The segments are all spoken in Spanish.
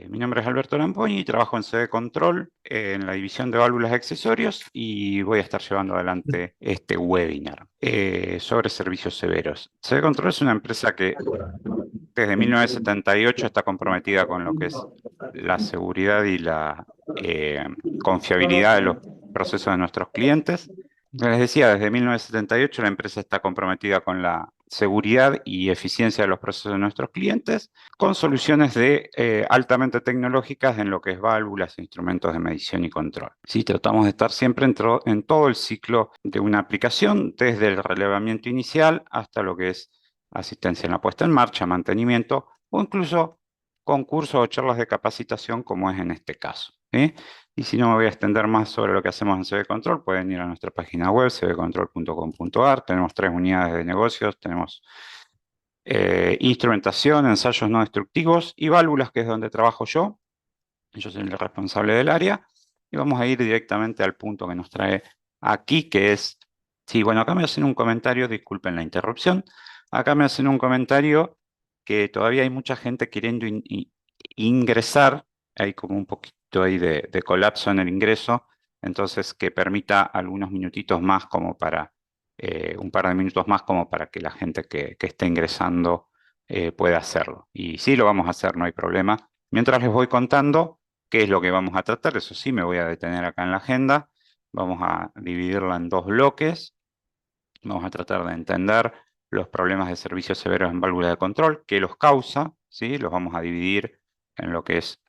Mi nombre es Alberto Lamponi, trabajo en CD Control, en la división de válvulas y accesorios, y voy a estar llevando adelante este webinar sobre servicios severos. CD Control es una empresa que desde 1978 está comprometida con lo que es la seguridad y la confiabilidad de los procesos de nuestros clientes. Les decía, desde 1978 la empresa está comprometida con la seguridad y eficiencia de los procesos de nuestros clientes, con soluciones altamente tecnológicas en lo que es válvulas, instrumentos de medición y control. Sí, tratamos de estar siempre en todo el ciclo de una aplicación, desde el relevamiento inicial hasta lo que es asistencia en la puesta en marcha, mantenimiento o incluso concursos o charlas de capacitación como es en este caso, ¿sí? Y si no me voy a extender más sobre lo que hacemos en CB Control, pueden ir a nuestra página web, cbcontrol.com.ar. Tenemos 3 unidades de negocios, tenemos instrumentación, ensayos no destructivos y válvulas, que es donde trabajo yo. Yo soy el responsable del área. Y vamos a ir directamente al punto que nos trae aquí, que es, sí, bueno, acá me hacen un comentario, disculpen la interrupción. Acá me hacen un comentario que todavía hay mucha gente queriendo ingresar, hay como un poquito ahí de colapso en el ingreso, entonces que permita algunos minutitos más como para, un par de minutos más como para que la gente que esté ingresando pueda hacerlo. Y sí, lo vamos a hacer, no hay problema. Mientras les voy contando qué es lo que vamos a tratar, eso sí, me voy a detener acá en la agenda, vamos a dividirla en dos bloques. Vamos a tratar de entender los problemas de servicios severos en válvula de control, qué los causa, ¿sí? Los vamos a dividir en lo que es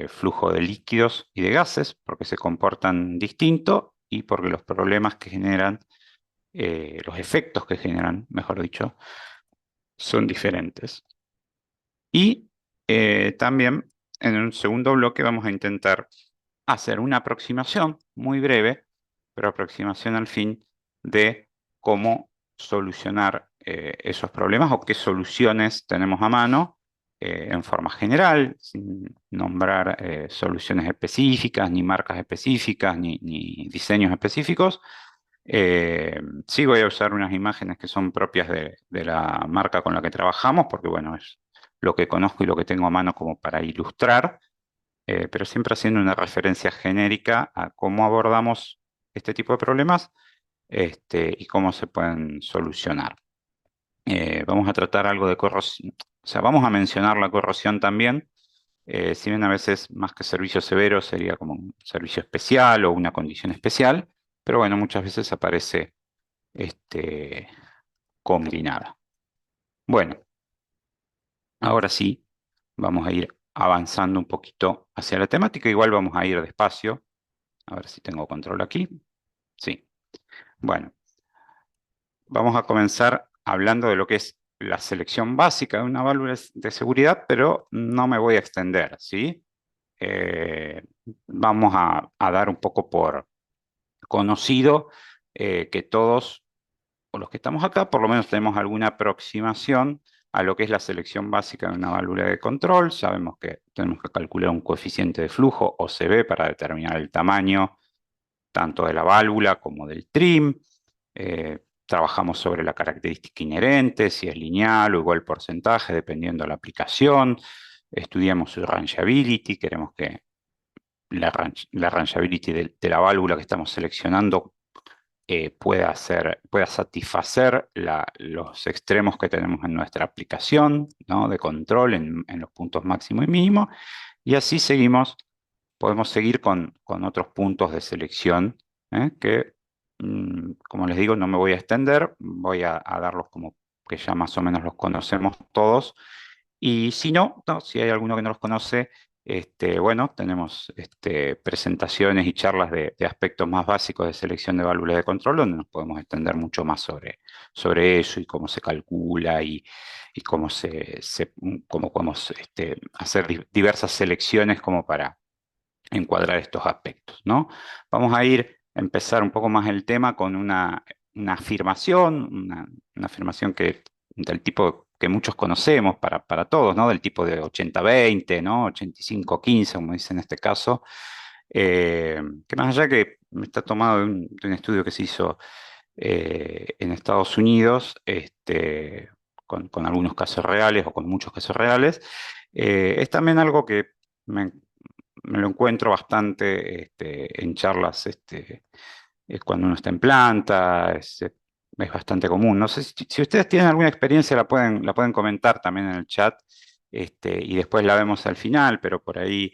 flujo de líquidos y de gases, porque se comportan distinto y porque los problemas que generan, los efectos que generan, mejor dicho, son diferentes. Y también en un segundo bloque vamos a intentar hacer una aproximación muy breve, pero aproximación al fin de cómo solucionar esos problemas o qué soluciones tenemos a mano en forma general, sin nombrar soluciones específicas, ni marcas específicas, ni diseños específicos. Sí voy a usar unas imágenes que son propias de la marca con la que trabajamos, porque bueno, es lo que conozco y lo que tengo a mano como para ilustrar, pero siempre haciendo una referencia genérica a cómo abordamos este tipo de problemas, y cómo se pueden solucionar. Vamos a tratar algo de corrosión, o sea, vamos a mencionar la corrosión también, si bien a veces más que servicio severo sería como un servicio especial o una condición especial, pero bueno, muchas veces aparece este, combinada. Bueno, ahora sí, vamos a ir avanzando un poquito hacia la temática, igual vamos a ir despacio. A ver si tengo control aquí. Sí. Bueno, vamos a comenzar hablando de lo que es la selección básica de una válvula de seguridad, pero no me voy a extender, ¿sí? Eh, Vamos a dar un poco por conocido que todos, o los que estamos acá, por lo menos tenemos alguna aproximación a lo que es la selección básica de una válvula de control. Sabemos que tenemos que calcular un coeficiente de flujo, OCB, para determinar el tamaño tanto de la válvula como del trim. Trabajamos sobre la característica inherente, si es lineal o igual porcentaje, dependiendo de la aplicación. Estudiamos su rangeability, queremos que la rangeability de la válvula que estamos seleccionando pueda satisfacer los extremos que tenemos en nuestra aplicación, ¿no?, de control en los puntos máximo y mínimo. Y así podemos seguir con otros puntos de selección, que, como les digo, no me voy a extender, voy a darlos como que ya más o menos los conocemos todos. Y si no, si hay alguno que no los conoce, bueno, tenemos presentaciones y charlas de aspectos más básicos de selección de válvulas de control, donde nos podemos extender mucho más sobre eso y cómo se calcula y cómo podemos hacer diversas selecciones como para encuadrar estos aspectos, ¿no? Vamos a empezar un poco más el tema con una afirmación, una afirmación del tipo que muchos conocemos para todos, ¿no? Del tipo de 80-20, ¿no? 85-15, como dice en este caso, que más allá que está tomado de un estudio que se hizo en Estados Unidos, con algunos casos reales o con muchos casos reales, es también algo que me lo encuentro bastante en charlas cuando uno está en planta, es bastante común. No sé si ustedes tienen alguna experiencia, la pueden comentar también en el chat, y después la vemos al final, pero por ahí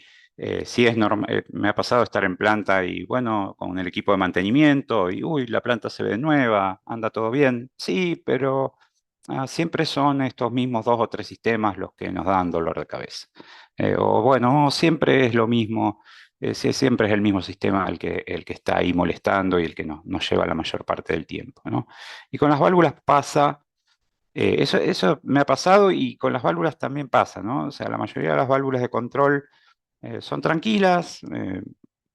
sí es normal. Me ha pasado estar en planta y bueno, con el equipo de mantenimiento, y uy, la planta se ve nueva, anda todo bien. Sí, pero siempre son estos mismos dos o tres sistemas los que nos dan dolor de cabeza. O bueno, siempre es lo mismo. Siempre es el mismo sistema el que está ahí molestando y el que nos lleva la mayor parte del tiempo, ¿no? Y con las válvulas pasa, eso me ha pasado y con las válvulas también pasa, ¿no? O sea, la mayoría de las válvulas de control son tranquilas,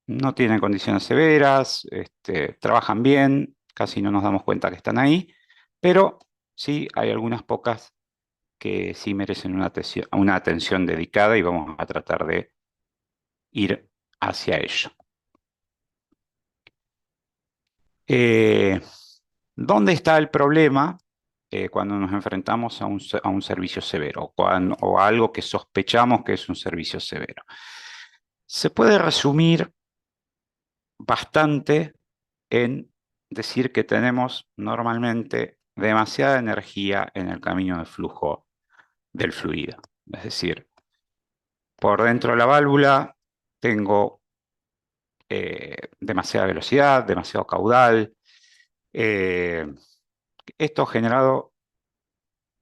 no tienen condiciones severas, trabajan bien, casi no nos damos cuenta que están ahí, pero sí hay algunas pocas que sí merecen una atención dedicada y vamos a tratar de ir hacia ello. Eh, ¿Dónde está el problema cuando nos enfrentamos a un servicio severo o a algo que sospechamos que es un servicio severo? Se puede resumir bastante en decir que tenemos normalmente demasiada energía en el camino de flujo del fluido. Es decir, por dentro de la válvula tengo demasiada velocidad, demasiado caudal. eh, Esto generado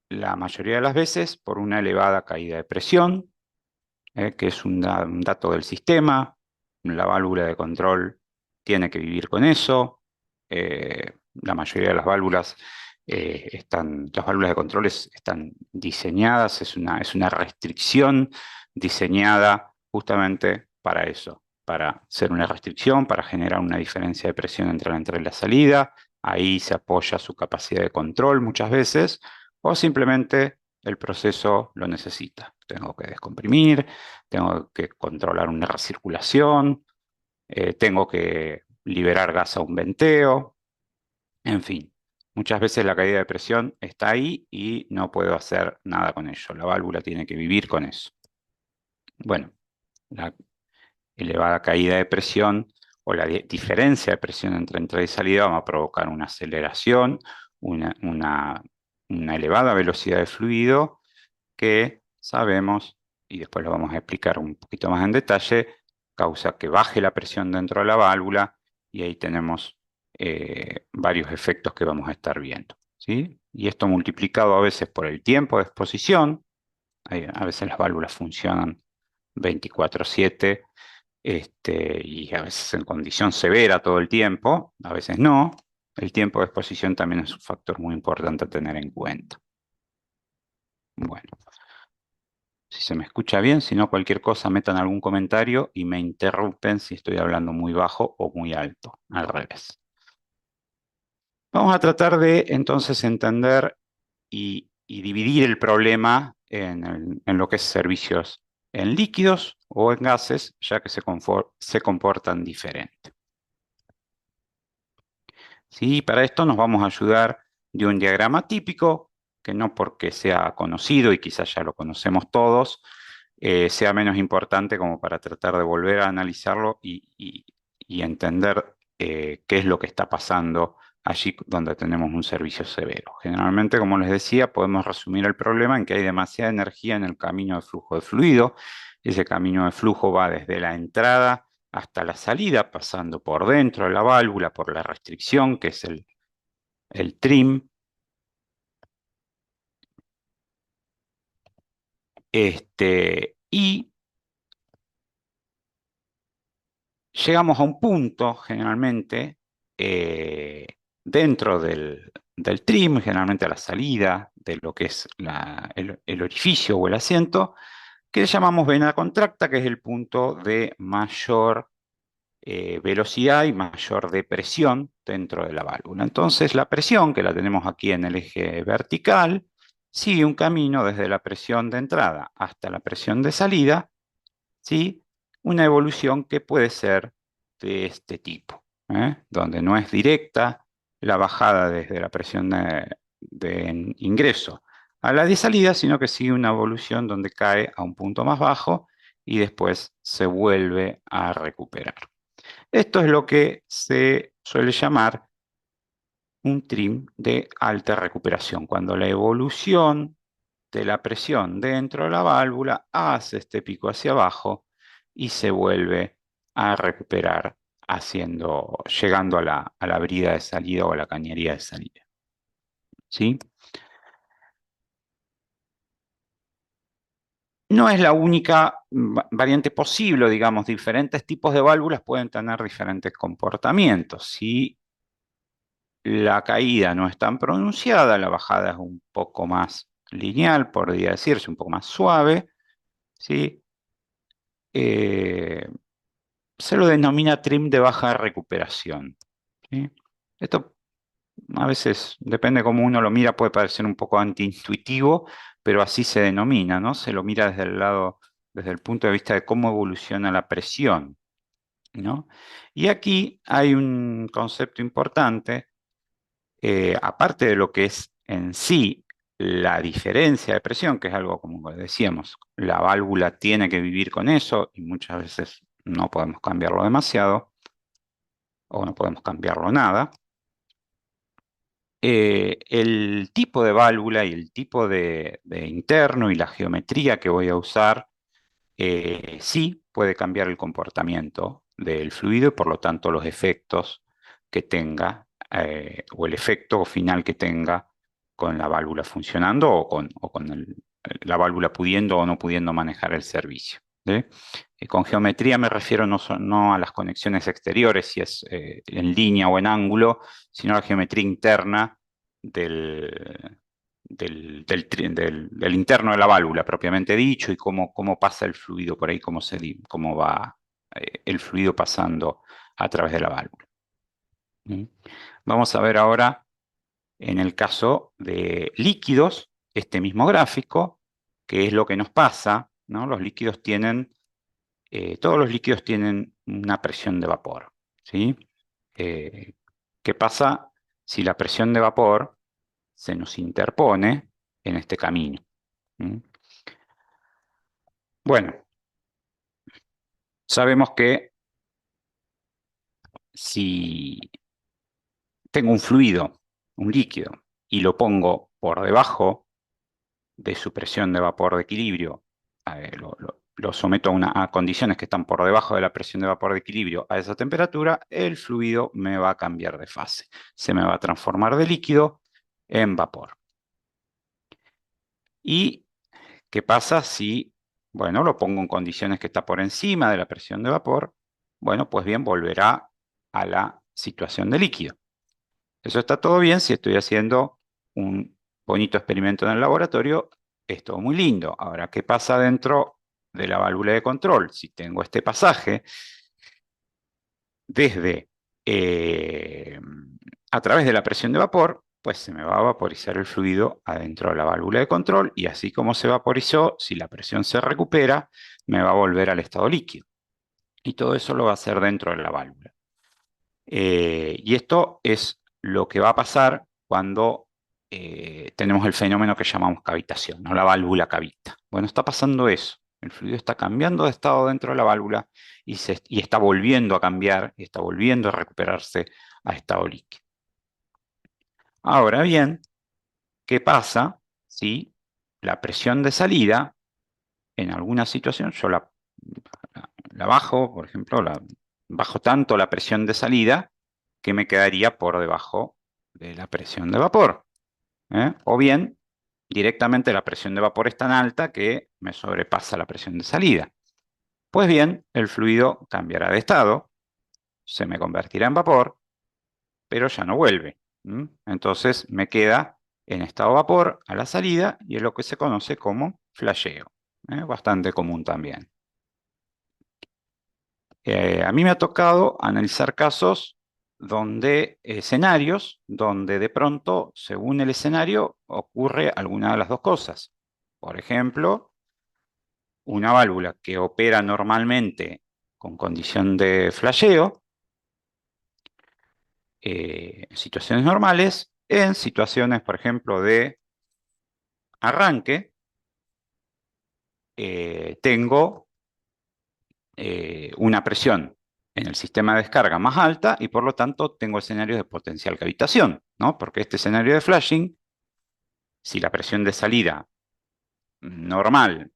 la mayoría de las veces por una elevada caída de presión, que es un dato del sistema. La válvula de control tiene que vivir con eso. La mayoría de las válvulas de control están diseñadas, es una restricción diseñada justamente para eso, para ser una restricción, para generar una diferencia de presión entre la entrada y la salida. Ahí se apoya su capacidad de control muchas veces, o simplemente el proceso lo necesita. Tengo que descomprimir, tengo que controlar una recirculación, tengo que liberar gas a un venteo, en fin. Muchas veces la caída de presión está ahí y no puedo hacer nada con ello. La válvula tiene que vivir con eso. Bueno, la elevada caída de presión o la diferencia de presión entre entrada y salida va a provocar una aceleración, una, una una elevada velocidad de fluido que sabemos, y después lo vamos a explicar un poquito más en detalle, causa que baje la presión dentro de la válvula y ahí tenemos varios efectos que vamos a estar viendo, ¿sí? Y esto multiplicado a veces por el tiempo de exposición, a veces las válvulas funcionan 24/7, y a veces en condición severa todo el tiempo, a veces no. El tiempo de exposición también es un factor muy importante a tener en cuenta. Bueno. Si se me escucha bien, si no, cualquier cosa, metan algún comentario y me interrumpen si estoy hablando muy bajo o muy alto, al revés. Vamos a tratar de entonces entender y dividir el problema en lo que es servicios en líquidos o en gases, ya que se comportan diferente. ¿Sí? Para esto nos vamos a ayudar de un diagrama típico, que no porque sea conocido y quizás ya lo conocemos todos, sea menos importante como para tratar de volver a analizarlo y entender qué es lo que está pasando allí donde tenemos un servicio severo. Generalmente, como les decía, podemos resumir el problema en que hay demasiada energía en el camino de flujo de fluido. Ese camino de flujo va desde la entrada hasta la salida, pasando por dentro de la válvula, por la restricción, que es el trim. Y llegamos a un punto, generalmente, eh, dentro del trim, generalmente a la salida de lo que es el orificio o el asiento, que le llamamos vena contracta, que es el punto de mayor velocidad y mayor depresión dentro de la válvula. Entonces, la presión, que la tenemos aquí en el eje vertical, sigue un camino desde la presión de entrada hasta la presión de salida, ¿sí? Una evolución que puede ser de este tipo, donde no es directa la bajada desde la presión de ingreso a la de salida, sino que sigue una evolución donde cae a un punto más bajo y después se vuelve a recuperar. Esto es lo que se suele llamar un trim de alta recuperación, cuando la evolución de la presión dentro de la válvula hace este pico hacia abajo y se vuelve a recuperar llegando a la brida de salida o a la cañería de salida. ¿Sí? No es la única variante posible, digamos, diferentes tipos de válvulas pueden tener diferentes comportamientos. Si la caída no es tan pronunciada, la bajada es un poco más lineal, podría decirse, un poco más suave, ¿sí? Eh, Se lo denomina trim de baja recuperación, ¿sí? Esto a veces, depende cómo uno lo mira, puede parecer un poco antiintuitivo, pero así se denomina, ¿no? Se lo mira desde el lado, desde el punto de vista de cómo evoluciona la presión, ¿no? Y aquí hay un concepto importante, aparte de lo que es en sí la diferencia de presión, que es algo como decíamos, la válvula tiene que vivir con eso y muchas veces no podemos cambiarlo demasiado o no podemos cambiarlo nada. El tipo de válvula y el tipo de interno y la geometría que voy a usar sí puede cambiar el comportamiento del fluido y por lo tanto los efectos que tenga o el efecto final que tenga con la válvula funcionando o con la válvula pudiendo o no pudiendo manejar el servicio. ¿Sí? Con geometría me refiero no a las conexiones exteriores, si es en línea o en ángulo, sino a la geometría interna del, del interno de la válvula propiamente dicho y cómo pasa el fluido por ahí, cómo va el fluido pasando a través de la válvula. ¿Mm? Vamos a ver ahora en el caso de líquidos, este mismo gráfico, que es lo que nos pasa, ¿no? Todos los líquidos tienen una presión de vapor, ¿sí? Eh, ¿Qué pasa si la presión de vapor se nos interpone en este camino? ¿Mm? Bueno, sabemos que si tengo un fluido, un líquido, y lo pongo por debajo de su presión de vapor de equilibrio, lo someto a condiciones que están por debajo de la presión de vapor de equilibrio a esa temperatura, el fluido me va a cambiar de fase. Se me va a transformar de líquido en vapor. ¿Y qué pasa si, bueno, lo pongo en condiciones que está por encima de la presión de vapor? Bueno, pues bien, volverá a la situación de líquido. Eso está todo bien si estoy haciendo un bonito experimento en el laboratorio, es todo muy lindo. Ahora, ¿qué pasa dentro de la válvula de control? Si tengo este pasaje desde eh, a través de la presión de vapor, pues se me va a vaporizar el fluido adentro de la válvula de control y así como se vaporizó, si la presión se recupera, me va a volver al estado líquido. Y todo eso lo va a hacer dentro de la válvula. Y esto es lo que va a pasar cuando tenemos el fenómeno que llamamos cavitación, ¿no? La válvula cavita. Bueno, está pasando eso. El fluido está cambiando de estado dentro de la válvula y está volviendo a cambiar, y está volviendo a recuperarse a estado líquido. Ahora bien, ¿qué pasa si la presión de salida, en alguna situación, yo la bajo, por ejemplo, bajo tanto la presión de salida que me quedaría por debajo de la presión de vapor? O bien, directamente la presión de vapor es tan alta que me sobrepasa la presión de salida. Pues bien, el fluido cambiará de estado, se me convertirá en vapor, pero ya no vuelve. Entonces me queda en estado vapor a la salida y es lo que se conoce como flasheo. Bastante común también. A mí me ha tocado analizar casos escenarios donde de pronto, según el escenario, ocurre alguna de las dos cosas. Por ejemplo, una válvula que opera normalmente con condición de flasheo, en situaciones normales, en situaciones, por ejemplo, de arranque, tengo una presión en el sistema de descarga más alta y por lo tanto tengo escenarios de potencial cavitación, ¿no? Porque este escenario de flashing, si la presión de salida normal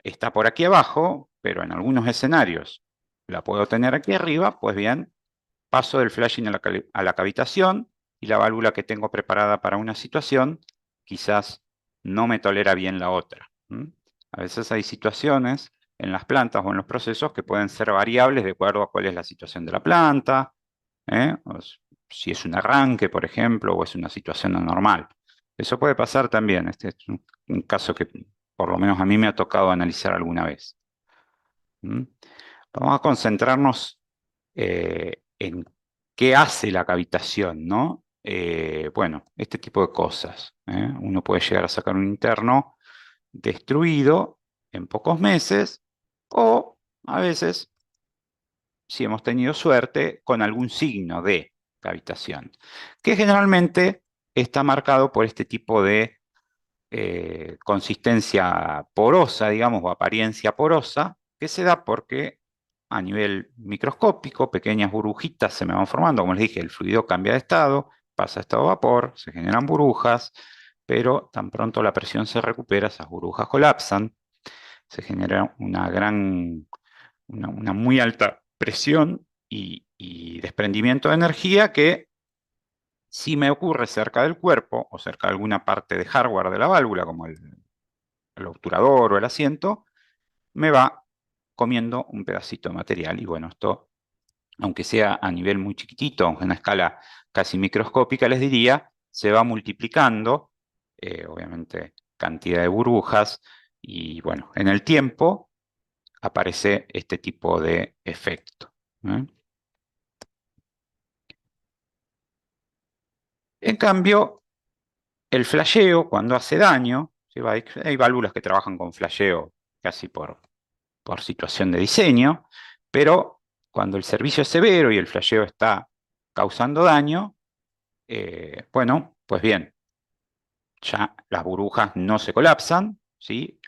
está por aquí abajo, pero en algunos escenarios la puedo tener aquí arriba, pues bien, paso del flashing a la cavitación y la válvula que tengo preparada para una situación quizás no me tolera bien la otra. A veces hay situaciones en las plantas o en los procesos que pueden ser variables de acuerdo a cuál es la situación de la planta, ¿eh? Si es un arranque, por ejemplo, o es una situación anormal. Eso puede pasar también. Este es un caso que por lo menos a mí me ha tocado analizar alguna vez. ¿Mm? Vamos a concentrarnos en qué hace la cavitación, ¿no? Bueno, este tipo de cosas, ¿eh? Uno puede llegar a sacar un interno destruido en pocos meses o a veces, si hemos tenido suerte, con algún signo de cavitación, que generalmente está marcado por este tipo de consistencia porosa, digamos, o apariencia porosa, que se da porque a nivel microscópico, pequeñas burbujitas se me van formando. Como les dije, el fluido cambia de estado, pasa a estado de vapor, se generan burbujas, pero tan pronto la presión se recupera, esas burbujas colapsan, se genera una muy alta presión y desprendimiento de energía que si me ocurre cerca del cuerpo o cerca de alguna parte de hardware de la válvula, como el obturador o el asiento, me va comiendo un pedacito de material. Y bueno, esto, aunque sea a nivel muy chiquitito, aunque en una escala casi microscópica, les diría, se va multiplicando, obviamente, cantidad de burbujas, y bueno, en el tiempo aparece este tipo de efecto. ¿Eh? En cambio, el flasheo, cuando hace daño, ¿sí? Hay válvulas que trabajan con flasheo casi por situación de diseño, pero cuando el servicio es severo y el flasheo está causando daño, bueno, pues bien, ya las burbujas no se colapsan, ¿sí?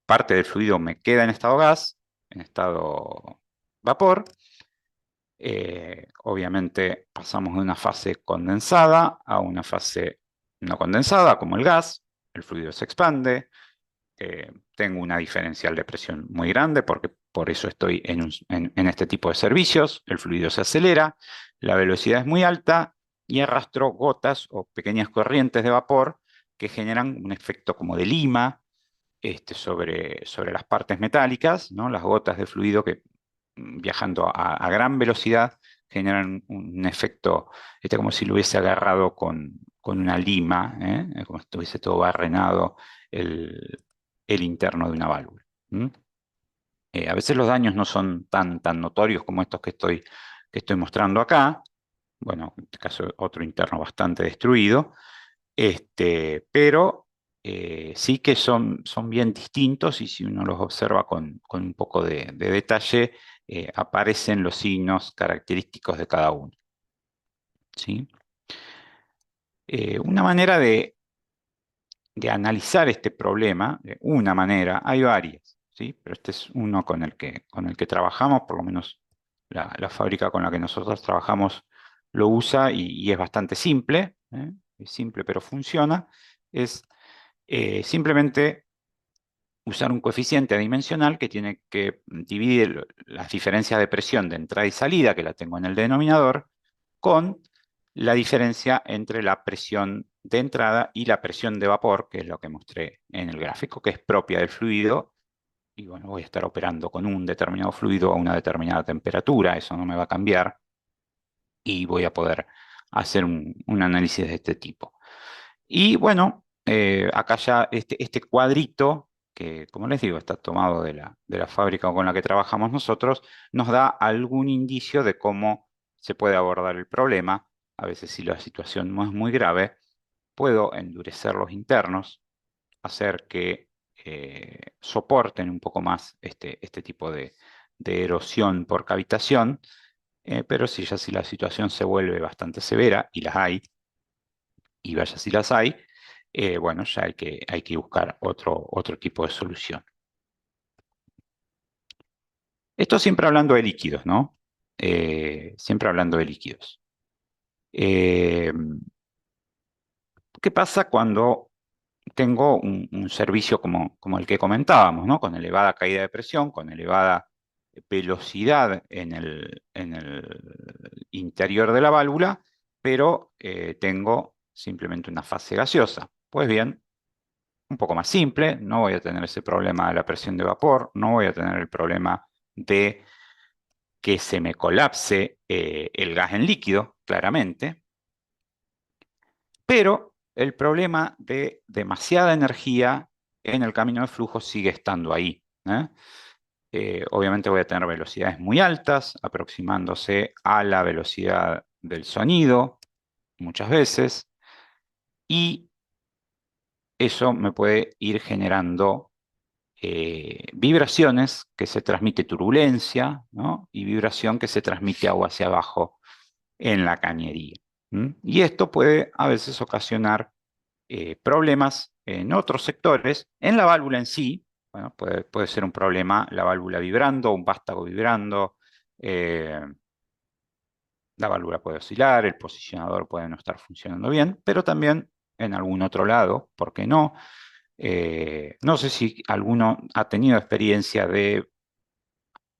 Parte del fluido me queda en estado gas, en estado vapor. Obviamente pasamos de una fase condensada a una fase no condensada, como el gas, el fluido se expande, tengo una diferencial de presión muy grande porque por eso estoy en este tipo de servicios. El fluido se acelera, la velocidad es muy alta y arrastro gotas o pequeñas corrientes de vapor que generan un efecto como de lima sobre las partes metálicas, ¿no? Las gotas de fluido que viajando a gran velocidad generan un efecto como si lo hubiese agarrado con una lima, como si estuviese todo barrenado el, el interno de una válvula. ¿Mm? A veces los daños no son tan notorios como estos que estoy mostrando acá. Bueno, en este caso otro interno bastante destruido, pero sí que son bien distintos y si uno los observa con un poco de detalle, aparecen los signos característicos de cada uno. ¿Sí? Una manera de analizar este problema, una manera, hay varias, ¿sí? Pero este es uno con el que trabajamos, por lo menos la fábrica con la que nosotros trabajamos lo usa y es bastante simple, ¿eh? Es simple pero funciona, es simplemente usar un coeficiente adimensional que tiene que dividir las diferencias de presión de entrada y salida, que la tengo en el denominador, con la diferencia entre la presión de entrada y la presión de vapor, que es lo que mostré en el gráfico, que es propia del fluido. Y bueno, voy a estar operando con un determinado fluido a una determinada temperatura, eso no me va a cambiar, y voy a poder hacer un análisis de este tipo. Y bueno, acá ya este cuadrito, que como les digo, está tomado de la fábrica con la que trabajamos nosotros, nos da algún indicio de cómo se puede abordar el problema. A veces si la situación no es muy grave, puedo endurecer los internos, hacer que soporten un poco más este tipo de erosión por cavitación, pero si la situación se vuelve bastante severa, y las hay, y vaya si las hay, bueno, ya hay que buscar otro tipo de solución. Esto siempre hablando de líquidos, ¿no? Siempre hablando de líquidos. Eh, ¿Qué pasa cuando tengo un servicio como el que comentábamos, ¿no? Con elevada caída de presión, con elevada velocidad en el interior de la válvula, pero tengo simplemente una fase gaseosa? Pues bien, un poco más simple, no voy a tener ese problema de la presión de vapor, no voy a tener el problema de que se me colapse el gas en líquido, claramente, pero el problema de demasiada energía en el camino de flujo sigue estando ahí, ¿eh? Obviamente voy a tener velocidades muy altas, aproximándose a la velocidad del sonido muchas veces, y eso me puede ir generando vibraciones que se transmite turbulencia, ¿no? Y vibración que se transmite agua hacia abajo en la cañería. Y esto puede a veces ocasionar problemas en otros sectores. En la válvula en sí, bueno, puede ser un problema la válvula vibrando, un vástago vibrando, eh, la válvula puede oscilar, el posicionador puede no estar funcionando bien, pero también en algún otro lado, ¿por qué no? No sé si alguno ha tenido experiencia de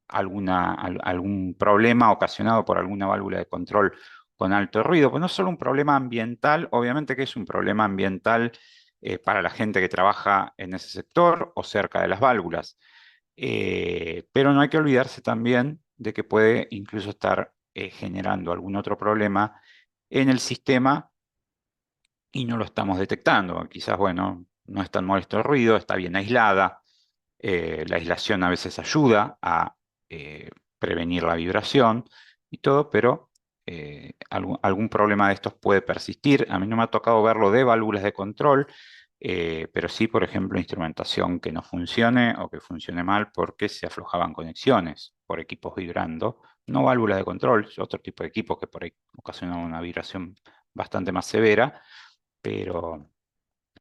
algún problema ocasionado por alguna válvula de control con alto ruido. Pues no es solo un problema ambiental, obviamente que es un problema ambiental para la gente que trabaja en ese sector o cerca de las válvulas. Pero no hay que olvidarse también de que puede incluso estar generando algún otro problema en el sistema y no lo estamos detectando. Quizás, bueno, no es tan molesto el ruido, está bien aislada. La aislación a veces ayuda a eh, prevenir la vibración y todo, pero algún problema de estos puede persistir. A mí no me ha tocado verlo de válvulas de control, pero sí, por ejemplo, instrumentación que no funcione o que funcione mal porque se aflojaban conexiones por equipos vibrando. No válvulas de control, otro tipo de equipos que por ahí ocasionan una vibración bastante más severa, pero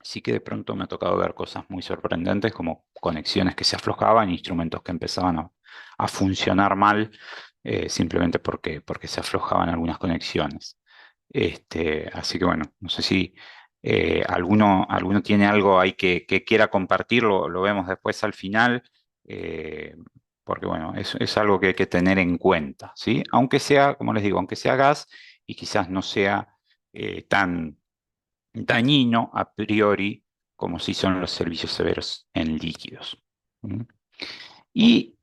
sí que de pronto me ha tocado ver cosas muy sorprendentes como conexiones que se aflojaban, instrumentos que empezaban a funcionar mal simplemente porque se aflojaban algunas conexiones. Así que bueno, no sé si alguno tiene algo ahí que quiera compartir, lo vemos después al final, eh, porque bueno, es algo que hay que tener en cuenta, ¿sí? Aunque sea, como les digo, aunque sea gas y quizás no sea tan dañino a priori como si son los servicios severos en líquidos. ¿Mm? Y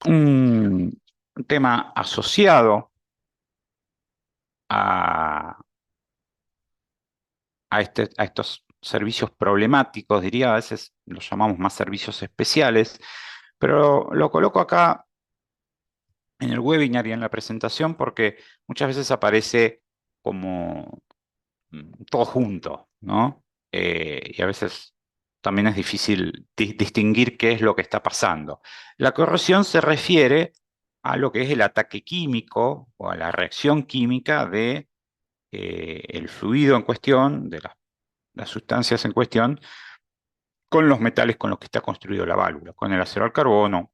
un tema asociado a, a estos servicios problemáticos, diría, a veces los llamamos más servicios especiales, pero lo coloco acá en el webinar y en la presentación porque muchas veces aparece como todo junto, ¿no? Y a veces también es difícil distinguir qué es lo que está pasando. La corrosión se refiere a lo que es el ataque químico o a la reacción química de el fluido en cuestión, de las sustancias en cuestión, con los metales con los que está construido la válvula, con el acero al carbono,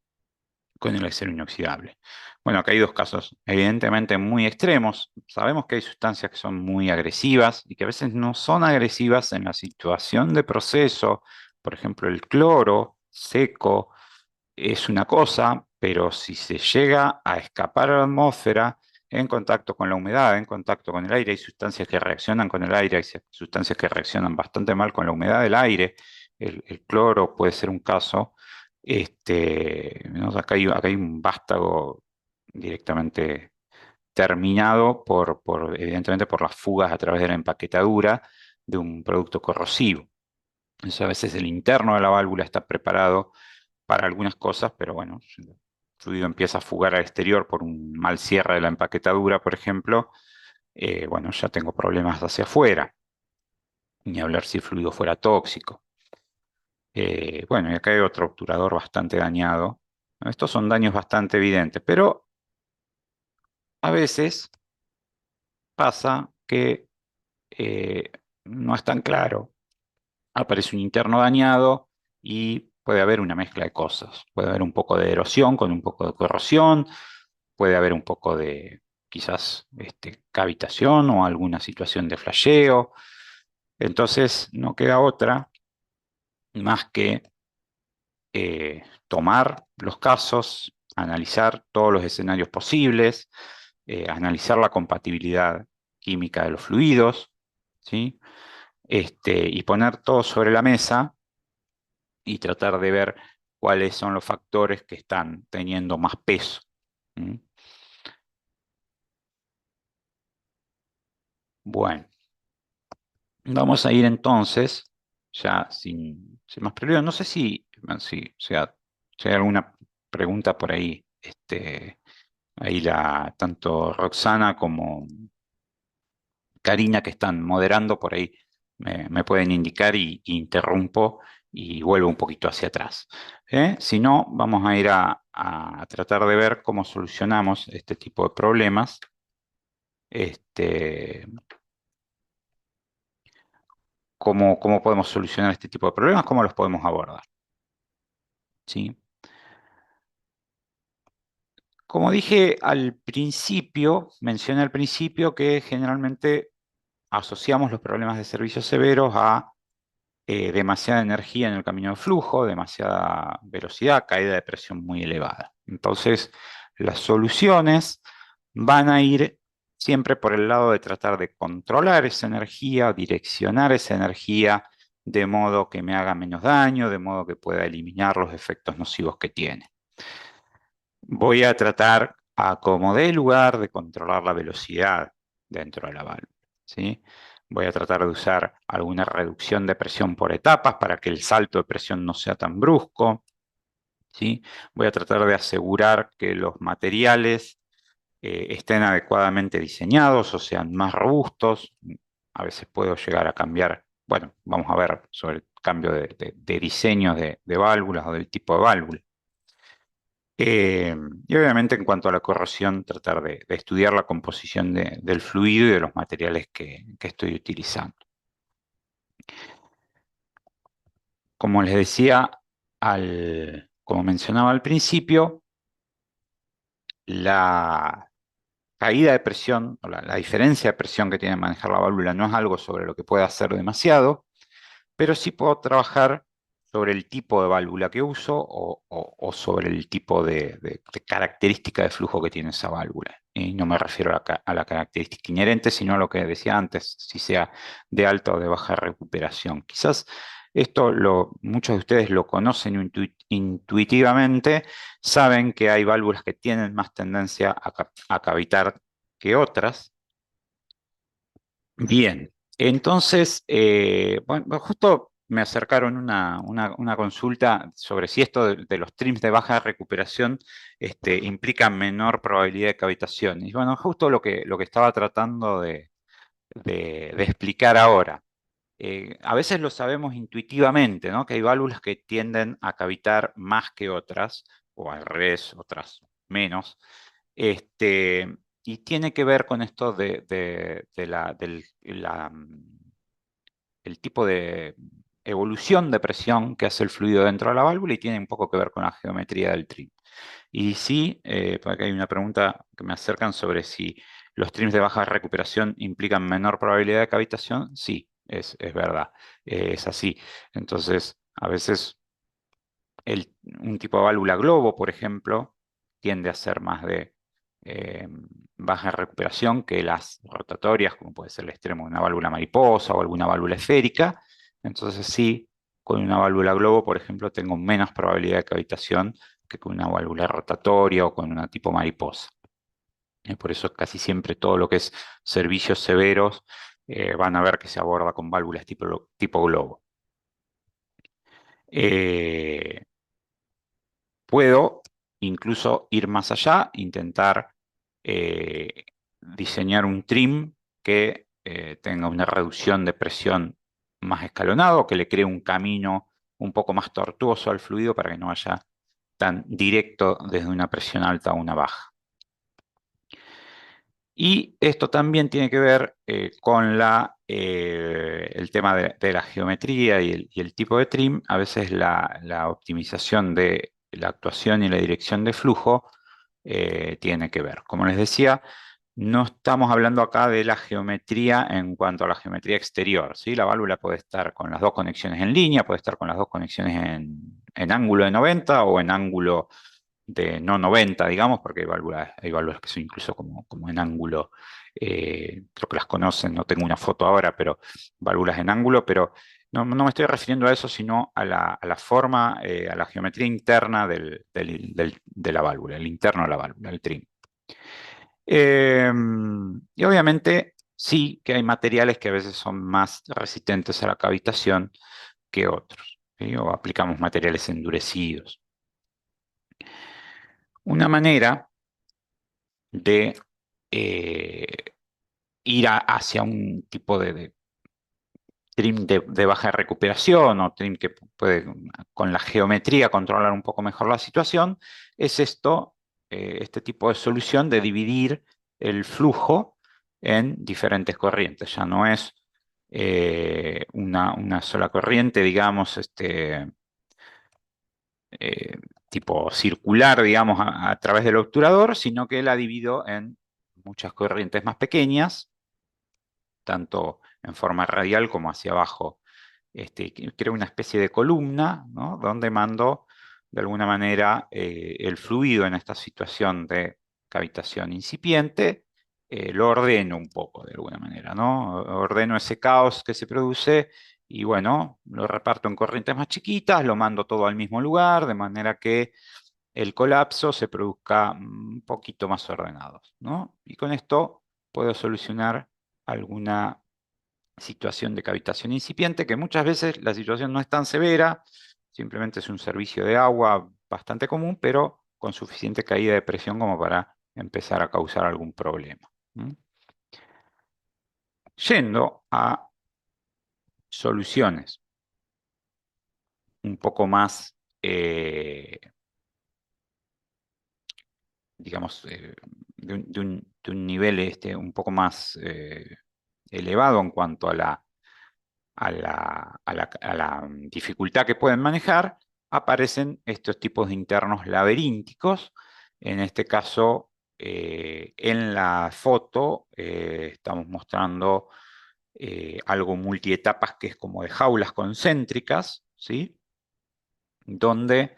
con el acero inoxidable. Bueno, acá hay dos casos evidentemente muy extremos. Sabemos que hay sustancias que son muy agresivas y que a veces no son agresivas en la situación de proceso. Por ejemplo, el cloro seco es una cosa, pero si se llega a escapar a la atmósfera en contacto con la humedad, en contacto con el aire, hay sustancias que reaccionan con el aire, hay sustancias que reaccionan bastante mal con la humedad del aire. El cloro puede ser un caso. ¿No? Acá hay un vástago directamente terminado evidentemente por las fugas a través de la empaquetadura de un producto corrosivo. Eso a veces el interno de la válvula está preparado para algunas cosas, pero bueno, si el fluido empieza a fugar al exterior por un mal cierre de la empaquetadura, por ejemplo, bueno, ya tengo problemas hacia afuera, ni hablar si el fluido fuera tóxico. Bueno, y acá hay otro obturador bastante dañado. Estos son daños bastante evidentes, pero a veces pasa que no es tan claro. Aparece un interno dañado y puede haber una mezcla de cosas. Puede haber un poco de erosión con un poco de corrosión, puede haber un poco de quizás cavitación o alguna situación de flasheo. Entonces no queda otra más que tomar los casos, analizar todos los escenarios posibles, analizar la compatibilidad química de los fluidos, ¿sí? Y poner todo sobre la mesa y tratar de ver cuáles son los factores que están teniendo más peso. ¿Mm? Bueno, vamos a ir entonces, ya sin más preludio. No sé si hay alguna pregunta por ahí. Ahí tanto Roxana como Karina, que están moderando por ahí, me pueden indicar y interrumpo y vuelvo un poquito hacia atrás. Si no, vamos a ir a tratar de ver cómo solucionamos este tipo de problemas. Este, cómo podemos solucionar este tipo de problemas, cómo los podemos abordar. ¿Sí? Como dije al principio, mencioné al principio que generalmente asociamos los problemas de servicios severos a demasiada energía en el camino de flujo, demasiada velocidad, caída de presión muy elevada. Entonces, las soluciones van a ir siempre por el lado de tratar de controlar esa energía, direccionar esa energía de modo que me haga menos daño, de modo que pueda eliminar los efectos nocivos que tiene. Voy a tratar, a como dé lugar, de controlar la velocidad dentro de la válvula, ¿sí? Voy a tratar de usar alguna reducción de presión por etapas para que el salto de presión no sea tan brusco, ¿sí? Voy a tratar de asegurar que los materiales estén adecuadamente diseñados o sean más robustos. A veces puedo llegar a cambiar, bueno, vamos a ver sobre el cambio de diseño de válvulas o del tipo de válvula. Y obviamente en cuanto a la corrosión, tratar de estudiar la composición del fluido y de los materiales que estoy utilizando. Como les decía, como mencionaba al principio, la caída de presión, o la diferencia de presión que tiene que manejar la válvula no es algo sobre lo que pueda hacer demasiado, pero sí puedo trabajar sobre el tipo de válvula que uso o sobre el tipo de característica de flujo que tiene esa válvula. Y no me refiero a la característica inherente, sino a lo que decía antes, si sea de alta o de baja recuperación. Quizás esto muchos de ustedes lo conocen intuitivamente, saben que hay válvulas que tienen más tendencia a cavitar que otras. Bien, entonces, bueno, justo me acercaron una consulta sobre si esto de los trims de baja recuperación implica menor probabilidad de cavitación. Y bueno, justo lo que estaba tratando de explicar ahora. A veces lo sabemos intuitivamente, ¿no? Que hay válvulas que tienden a cavitar más que otras, o al revés, otras menos. Y tiene que ver con esto el tipo de evolución de presión que hace el fluido dentro de la válvula y tiene un poco que ver con la geometría del trim. Y sí, por acá hay una pregunta que me acercan sobre si los trims de baja recuperación implican menor probabilidad de cavitación. Sí, es verdad, es así. Entonces, a veces un tipo de válvula globo, por ejemplo, tiende a ser más de eh, baja recuperación que las rotatorias, como puede ser el extremo de una válvula mariposa o alguna válvula esférica. Entonces sí, con una válvula globo, por ejemplo, tengo menos probabilidad de cavitación que con una válvula rotatoria o con una tipo mariposa. Por eso casi siempre todo lo que es servicios severos van a ver que se aborda con válvulas tipo globo. Eh, Puedo incluso ir más allá, intentar diseñar un trim que tenga una reducción de presión más escalonado, que le cree un camino un poco más tortuoso al fluido para que no vaya tan directo desde una presión alta a una baja. Y esto también tiene que ver con la el tema de la geometría y el tipo de trim, a veces la optimización de la actuación y la dirección de flujo tiene que ver. Como les decía, no estamos hablando acá de la geometría en cuanto a la geometría exterior, ¿sí? La válvula puede estar con las dos conexiones en línea, puede estar con las dos conexiones en ángulo de 90 o en ángulo de no 90, digamos, porque hay válvulas que son incluso como en ángulo, creo que las conocen, no tengo una foto ahora, pero válvulas en ángulo, pero no me estoy refiriendo a eso, sino a la forma, a la geometría interna de la válvula, el interno de la válvula, el trim. Y obviamente sí que hay materiales que a veces son más resistentes a la cavitación que otros, ¿sí? O aplicamos materiales endurecidos. Una manera de eh, ir hacia un tipo de trim de baja recuperación o trim que puede con la geometría controlar un poco mejor la situación, es esto, este tipo de solución de dividir el flujo en diferentes corrientes. Ya no es una sola corriente, digamos, eh, tipo circular, digamos, a través del obturador, sino que la divido en muchas corrientes más pequeñas, tanto en forma radial como hacia abajo. Creo una especie de columna, ¿no? Donde mando de alguna manera el fluido en esta situación de cavitación incipiente, lo ordeno un poco de alguna manera, ¿no? Ordeno ese caos que se produce y bueno, lo reparto en corrientes más chiquitas, lo mando todo al mismo lugar, de manera que el colapso se produzca un poquito más ordenado, ¿no? Y con esto puedo solucionar alguna situación de cavitación incipiente, que muchas veces la situación no es tan severa, simplemente es un servicio de agua bastante común, pero con suficiente caída de presión como para empezar a causar algún problema. ¿Mm? Yendo a soluciones un poco más, digamos, de un nivel un poco más elevado en cuanto a a la dificultad que pueden manejar, aparecen estos tipos de internos laberínticos. En este caso, en la foto estamos mostrando algo multietapas que es como de jaulas concéntricas, ¿sí? Donde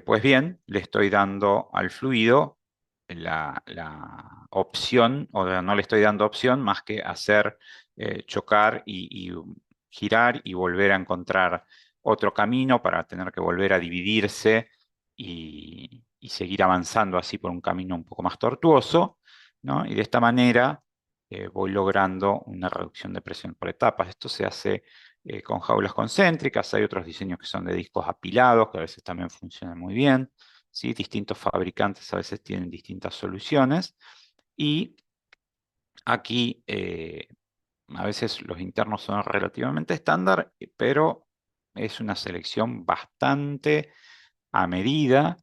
pues bien, le estoy dando al fluido la opción, o sea, no le estoy dando opción más que hacer chocar y girar y volver a encontrar otro camino para tener que volver a dividirse y seguir avanzando así por un camino un poco más tortuoso, ¿no? Y de esta manera voy logrando una reducción de presión por etapas. Esto se hace con jaulas concéntricas, hay otros diseños que son de discos apilados, que a veces también funcionan muy bien, ¿sí? Distintos fabricantes a veces tienen distintas soluciones, y aquí a veces los internos son relativamente estándar, pero es una selección bastante a medida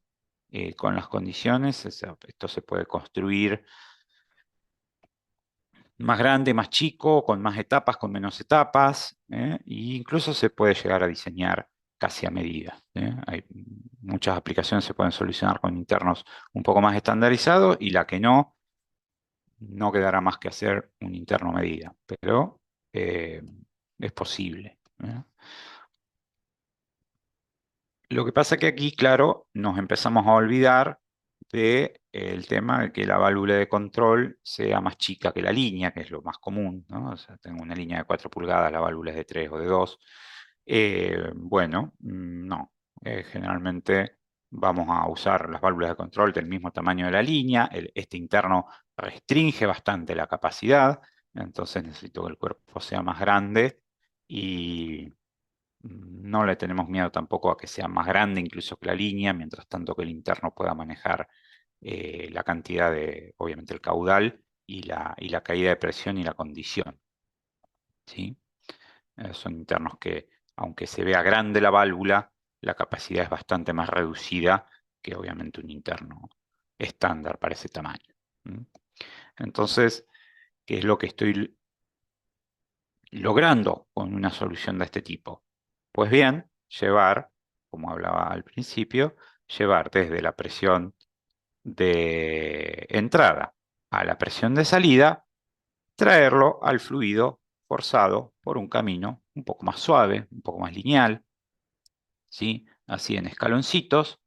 con las condiciones. O sea, esto se puede construir más grande, más chico, con más etapas, con menos etapas, e incluso se puede llegar a diseñar casi a medida. Hay muchas aplicaciones se pueden solucionar con internos un poco más estandarizados y la que no, no quedará más que hacer un interno a medida, pero eh, es posible. Lo que pasa que aquí, claro, nos empezamos a olvidar del tema de que la válvula de control sea más chica que la línea, que es lo más común, ¿no? O sea, tengo una línea de 4 pulgadas, la válvula es de 3 o de 2. Bueno, no. Generalmente vamos a usar las válvulas de control del mismo tamaño de la línea. Este interno restringe bastante la capacidad, entonces necesito que el cuerpo sea más grande y no le tenemos miedo tampoco a que sea más grande incluso que la línea, mientras tanto que el interno pueda manejar la cantidad de, obviamente, el caudal y la caída de presión y la condición, ¿sí? Son internos que, aunque se vea grande la válvula, la capacidad es bastante más reducida que obviamente un interno estándar para ese tamaño. ¿Mm? Entonces, ¿qué es lo que estoy logrando con una solución de este tipo? Pues bien, llevar, como hablaba al principio, llevar desde la presión de entrada a la presión de salida, traerlo al fluido forzado por un camino un poco más suave, un poco más lineal, ¿sí? Así en escaloncitos,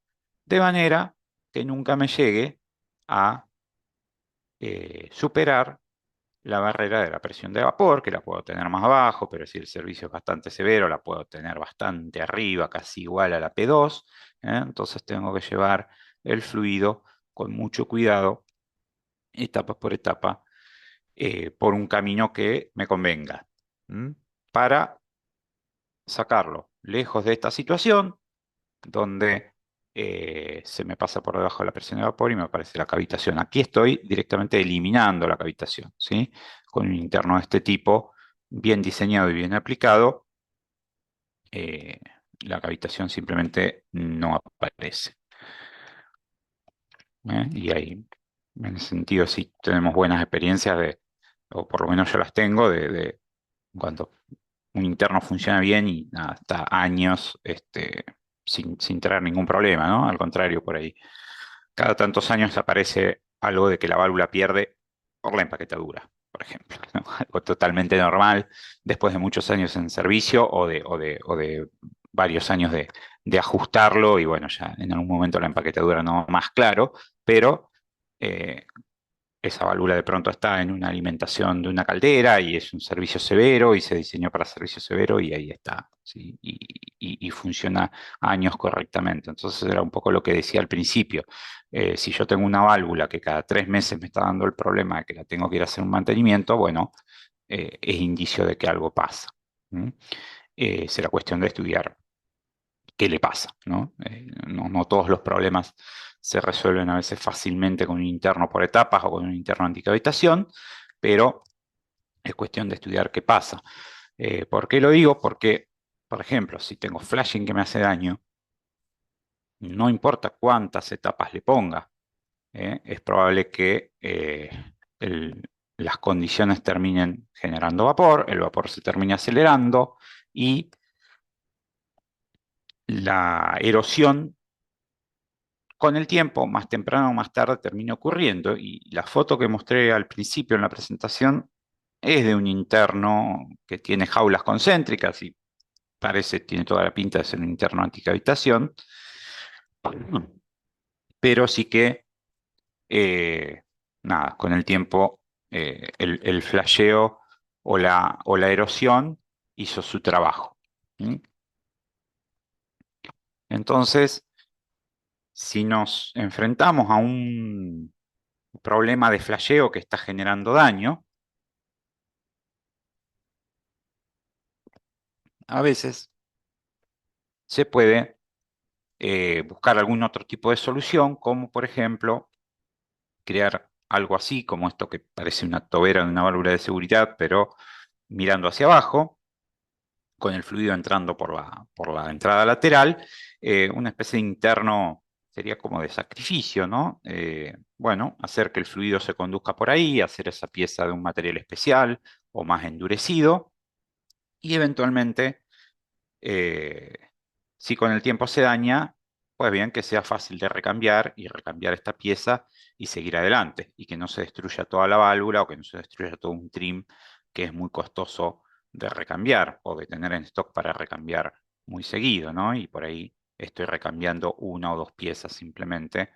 de manera que nunca me llegue a superar la barrera de la presión de vapor, que la puedo tener más abajo, pero si el servicio es bastante severo, la puedo tener bastante arriba, casi igual a la P2, entonces tengo que llevar el fluido con mucho cuidado, etapa por etapa, por un camino que me convenga, ¿m? Para sacarlo lejos de esta situación donde se me pasa por debajo de la presión de vapor y me aparece la cavitación. Aquí estoy directamente eliminando la cavitación, ¿sí? Con un interno de este tipo, bien diseñado y bien aplicado, eh, la cavitación simplemente no aparece. Y ahí, en ese sentido, sí tenemos buenas experiencias o por lo menos yo las tengo, de cuando un interno funciona bien y nada, está años sin tener ningún problema, ¿no? Al contrario, por ahí cada tantos años aparece algo de que la válvula pierde por la empaquetadura, por ejemplo, ¿no? Algo totalmente normal después de muchos años en servicio o de varios años de ajustarlo y bueno, ya en algún momento la empaquetadura no va más claro, pero eh, esa válvula de pronto está en una alimentación de una caldera y es un servicio severo y se diseñó para servicio severo y ahí está, ¿sí? Y funciona años correctamente. Entonces era un poco lo que decía al principio. Si yo tengo una válvula que cada 3 meses me está dando el problema de que la tengo que ir a hacer un mantenimiento, bueno, es indicio de que algo pasa. ¿M? Será cuestión de estudiar qué le pasa, ¿no? No todos los problemas se resuelven a veces fácilmente con un interno por etapas o con un interno anticavitación, pero es cuestión de estudiar qué pasa. ¿Por qué lo digo? Porque, por ejemplo, si tengo flashing que me hace daño, no importa cuántas etapas le ponga, es probable que las condiciones terminen generando vapor, el vapor se termine acelerando y la erosión con el tiempo, más temprano o más tarde, termina ocurriendo. Y la foto que mostré al principio en la presentación es de un interno que tiene jaulas concéntricas y tiene toda la pinta de ser un interno anticavitación, pero sí que, eh, nada, con el tiempo el flasheo o la erosión hizo su trabajo. ¿Mm? Entonces, si nos enfrentamos a un problema de flasheo que está generando daño, a veces se puede buscar algún otro tipo de solución, como por ejemplo crear algo así, como esto que parece una tobera de una válvula de seguridad, pero mirando hacia abajo, con el fluido entrando por la entrada lateral, una especie de interno sería como de sacrificio, ¿no? Bueno, hacer que el fluido se conduzca por ahí, hacer esa pieza de un material especial o más endurecido y eventualmente eh, si con el tiempo se daña, pues bien, que sea fácil de recambiar y recambiar esta pieza y seguir adelante y que no se destruya toda la válvula o que no se destruya todo un trim que es muy costoso de recambiar o de tener en stock para recambiar muy seguido, ¿no? Y por ahí estoy recambiando una o dos piezas simplemente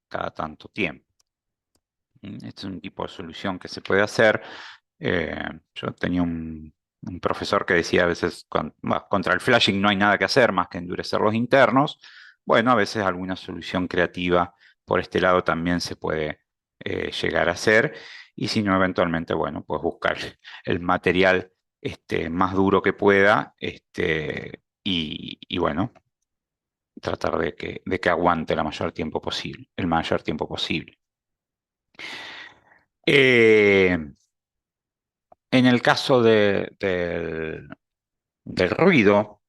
cada tanto tiempo. Este es un tipo de solución que se puede hacer. Yo tenía un profesor que decía a veces, bueno, contra el flashing no hay nada que hacer más que endurecer los internos. Bueno, a veces alguna solución creativa por este lado también se puede llegar a hacer. Y si no, eventualmente, bueno, pues buscar el material más duro que pueda y bueno, tratar de que aguante el mayor tiempo posible. Eh, en el caso del ruido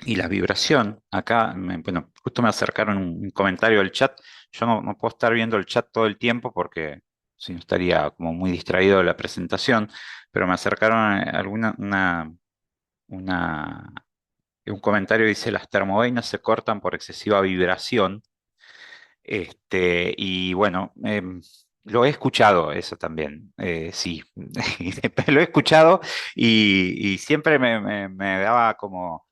y la vibración, acá, bueno, justo me acercaron un comentario del chat. Yo no puedo estar viendo el chat todo el tiempo porque si no estaría como muy distraído de la presentación, pero me acercaron una, un comentario que dice, las termoboinas se cortan por excesiva vibración. Y bueno, lo he escuchado eso también, sí, lo he escuchado y siempre me daba como,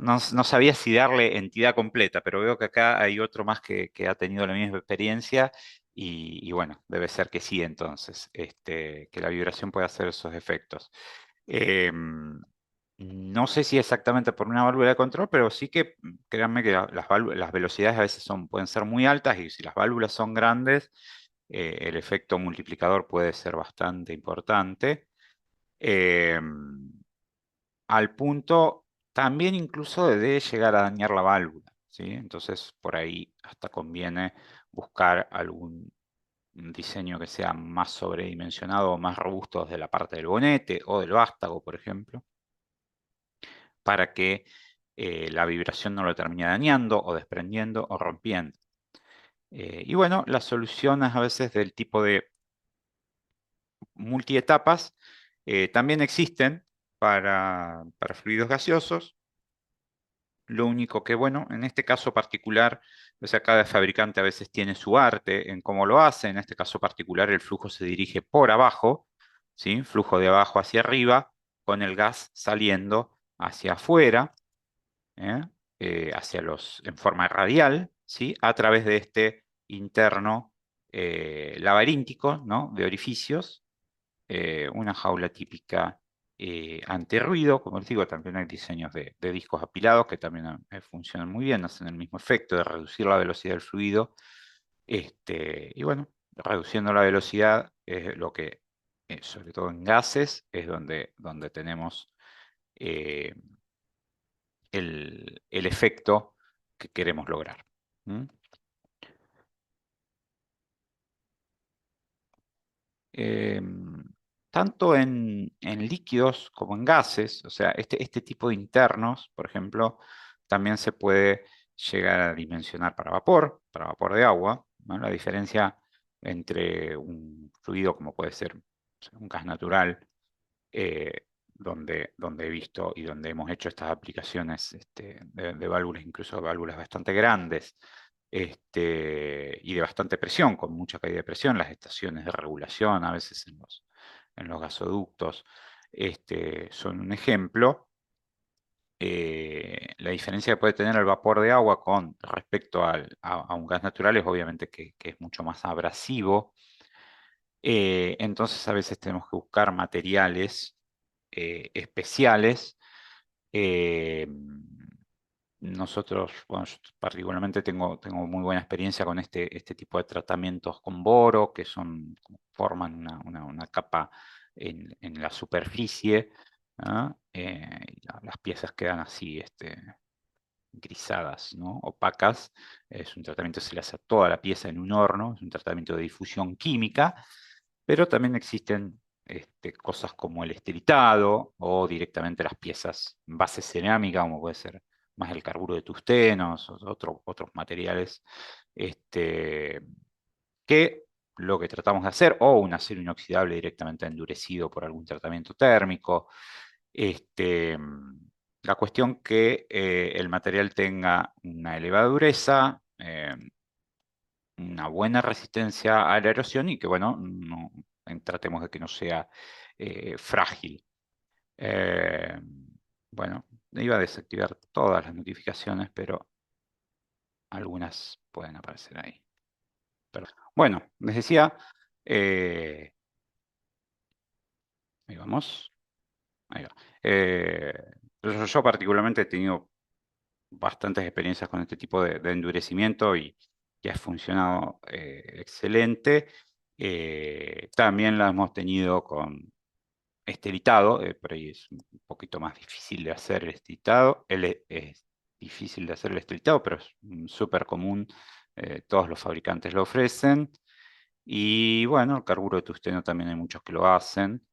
no sabía si darle entidad completa, pero veo que acá hay otro más que ha tenido la misma experiencia y bueno, debe ser que sí entonces, que la vibración puede hacer esos efectos. Em, no sé si exactamente por una válvula de control, pero sí que créanme que las velocidades a veces pueden ser muy altas y si las válvulas son grandes, el efecto multiplicador puede ser bastante importante. eh, Al punto también incluso de llegar a dañar la válvula, ¿sí? Entonces por ahí hasta conviene buscar algún diseño que sea más sobredimensionado o más robusto desde la parte del bonete o del vástago, por ejemplo, para que la vibración no lo termine dañando o desprendiendo o rompiendo. Y bueno, las soluciones a veces del tipo de multietapas también existen para fluidos gaseosos. Lo único que, bueno, en este caso particular, o sea, cada fabricante a veces tiene su arte en cómo lo hace. En este caso particular, el flujo se dirige por abajo, ¿sí? Flujo de abajo hacia arriba, con el gas saliendo hacia afuera. ¿eh? En forma radial, ¿sí? A través de este interno laberíntico, ¿no? De orificios, una jaula típica antirruido, como les digo, también hay diseños de discos apilados que también funcionan muy bien, hacen el mismo efecto de reducir la velocidad del fluido, y bueno, reduciendo la velocidad es lo que, sobre todo en gases, es donde tenemos eh, el efecto que queremos lograr. ¿Mm? Eh, Tanto en líquidos como en gases, o sea, este tipo de internos, por ejemplo, también se puede llegar a dimensionar para vapor de agua, ¿no? La diferencia entre un fluido como puede ser o sea, un gas natural, donde he visto y donde hemos hecho estas aplicaciones de válvulas, incluso válvulas bastante grandes, y de bastante presión, con mucha caída de presión, las estaciones de regulación, a veces en los gasoductos, son un ejemplo. La diferencia que puede tener el vapor de agua con respecto a un gas natural es obviamente que es mucho más abrasivo. Entonces a veces tenemos que buscar materiales especiales. eh, Nosotros, bueno, yo particularmente tengo muy buena experiencia con este tipo de tratamientos con boro, que forman una capa en la superficie, ¿ah? Y las piezas quedan así, grisadas, ¿no? Opacas. Es un tratamiento que se le hace a toda la pieza en un horno, es un tratamiento de difusión química, pero también existen cosas como el esteritado o directamente las piezas base cerámica, como puede ser más el carburo de tungstenos, otros materiales, este, que lo que tratamos de hacer, o un acero inoxidable directamente endurecido por algún tratamiento térmico. Este, la cuestión que el material tenga una elevada dureza, una buena resistencia a la erosión y que, bueno, tratemos de que no sea frágil. Eh, bueno, iba a desactivar todas las notificaciones, pero algunas pueden aparecer ahí. Bueno, les decía, eh, ahí vamos, ahí va. Eh, yo particularmente he tenido bastantes experiencias con este tipo de endurecimiento y que ha funcionado excelente. También la hemos tenido con esteritado, por ahí es un poquito más difícil de hacer el esteritado. Es difícil de hacer el esteritado, pero es súper común. Todos los fabricantes lo ofrecen. Y bueno, el carburo de tungsteno también hay muchos que lo hacen.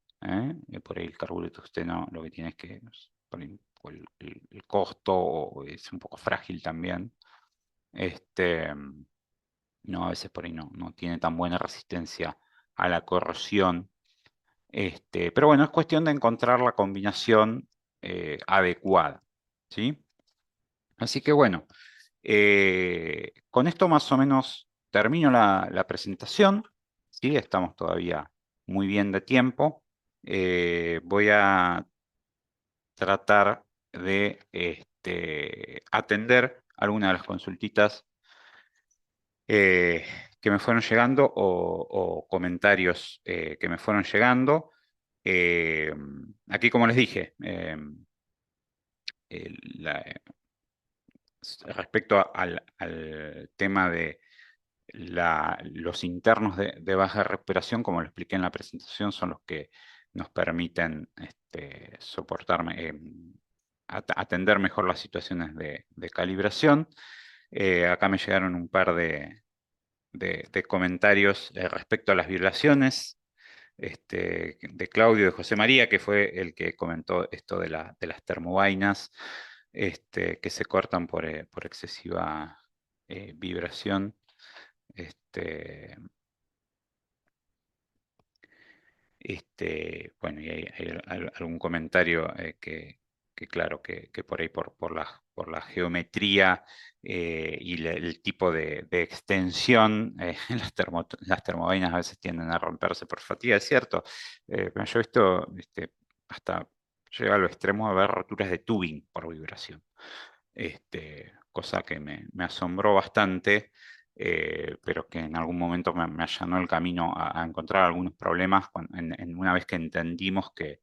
Por ahí el carburo de tungsteno lo que tiene es que por ahí, el costo es un poco frágil también. Este, no, a veces por ahí no tiene tan buena resistencia a la corrosión. Pero bueno, es cuestión de encontrar la combinación adecuada, ¿sí? Así que bueno, con esto más o menos termino la presentación, ¿sí? Estamos todavía muy bien de tiempo. Voy a tratar de atender algunas de las consultitas eh, que me fueron llegando o comentarios que me fueron llegando. Eh, Aquí, como les dije, el- la- respecto al tema de los internos de baja recuperación, como lo expliqué en la presentación, son los que nos permiten soportar, atender mejor las situaciones de calibración. Acá me llegaron un par de comentarios respecto a las violaciones de Claudio de José María, que fue el que comentó esto de las termovainas que se cortan por excesiva vibración. Este, bueno, y hay algún comentario que claro, que por ahí por la geometría y el tipo de extensión, las termovainas a veces tienden a romperse por fatiga, es cierto. Pero yo he visto hasta llega a lo extremo de ver roturas de tubing por vibración. Cosa que me asombró bastante, pero que en algún momento me allanó el camino a encontrar algunos problemas una vez que entendimos que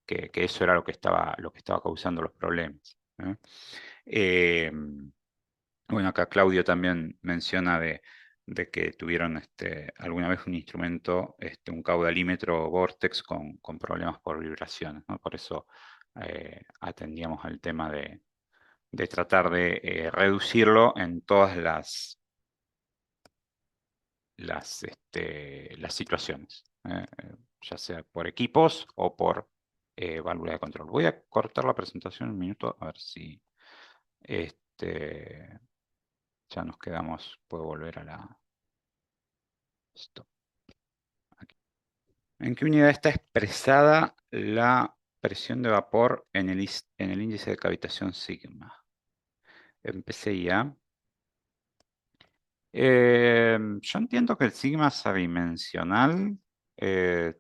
eso era lo que estaba causando los problemas. ¿Eh? Eh, bueno, acá Claudio también menciona de que tuvieron alguna vez un instrumento, un caudalímetro Vortex con problemas por vibraciones, ¿no? Por eso atendíamos al tema de tratar de reducirlo en todas las situaciones, ya sea por equipos o por válvula de control. Voy a cortar la presentación un minuto, a ver si este, ya nos quedamos, puedo volver a la... Stop. Aquí. ¿En qué unidad está expresada la presión de vapor en el índice de cavitación sigma? En PCI. Yo entiendo que el sigma adimensional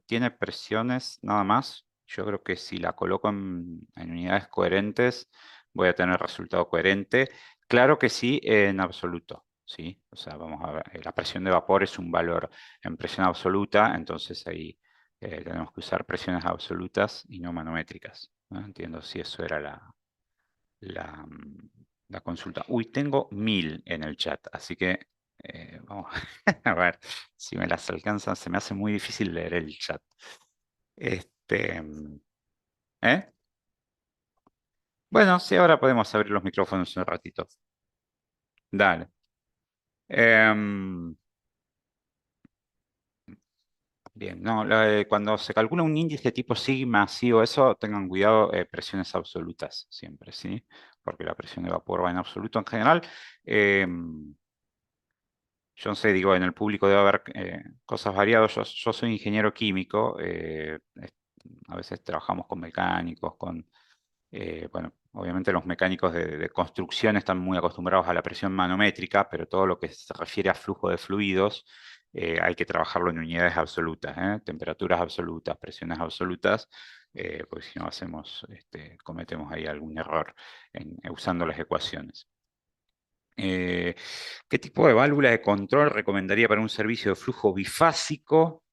tiene presiones nada más. Yo creo que si la coloco en unidades coherentes, voy a tener resultado coherente. Claro que sí, en absoluto. ¿Sí? O sea, vamos a ver, la presión de vapor es un valor en presión absoluta, entonces ahí tenemos que usar presiones absolutas y no manométricas, ¿no? Entiendo si eso era la, mm, la consulta. Uy, tengo 1000 en el chat, así que vamos a ver si me las alcanzan. Se me hace muy difícil leer el chat. Este, mm, ¿Eh? Bueno, sí, ahora podemos abrir los micrófonos un ratito. Dale. Em, Bien, no, cuando se calcula un índice tipo sigma, sí o eso, tengan cuidado, presiones absolutas siempre, ¿sí? Porque la presión de vapor va en absoluto en general. Em, Yo no sé, digo, en el público debe haber cosas variadas. Yo soy ingeniero químico, a veces trabajamos con mecánicos, bueno, obviamente los mecánicos de construcción están muy acostumbrados a la presión manométrica, pero todo lo que se refiere a flujo de fluidos hay que trabajarlo en unidades absolutas, temperaturas absolutas, presiones absolutas, porque si no cometemos ahí algún error usando las ecuaciones. Eh, ¿Qué tipo de válvula de control recomendaría para un servicio de flujo bifásico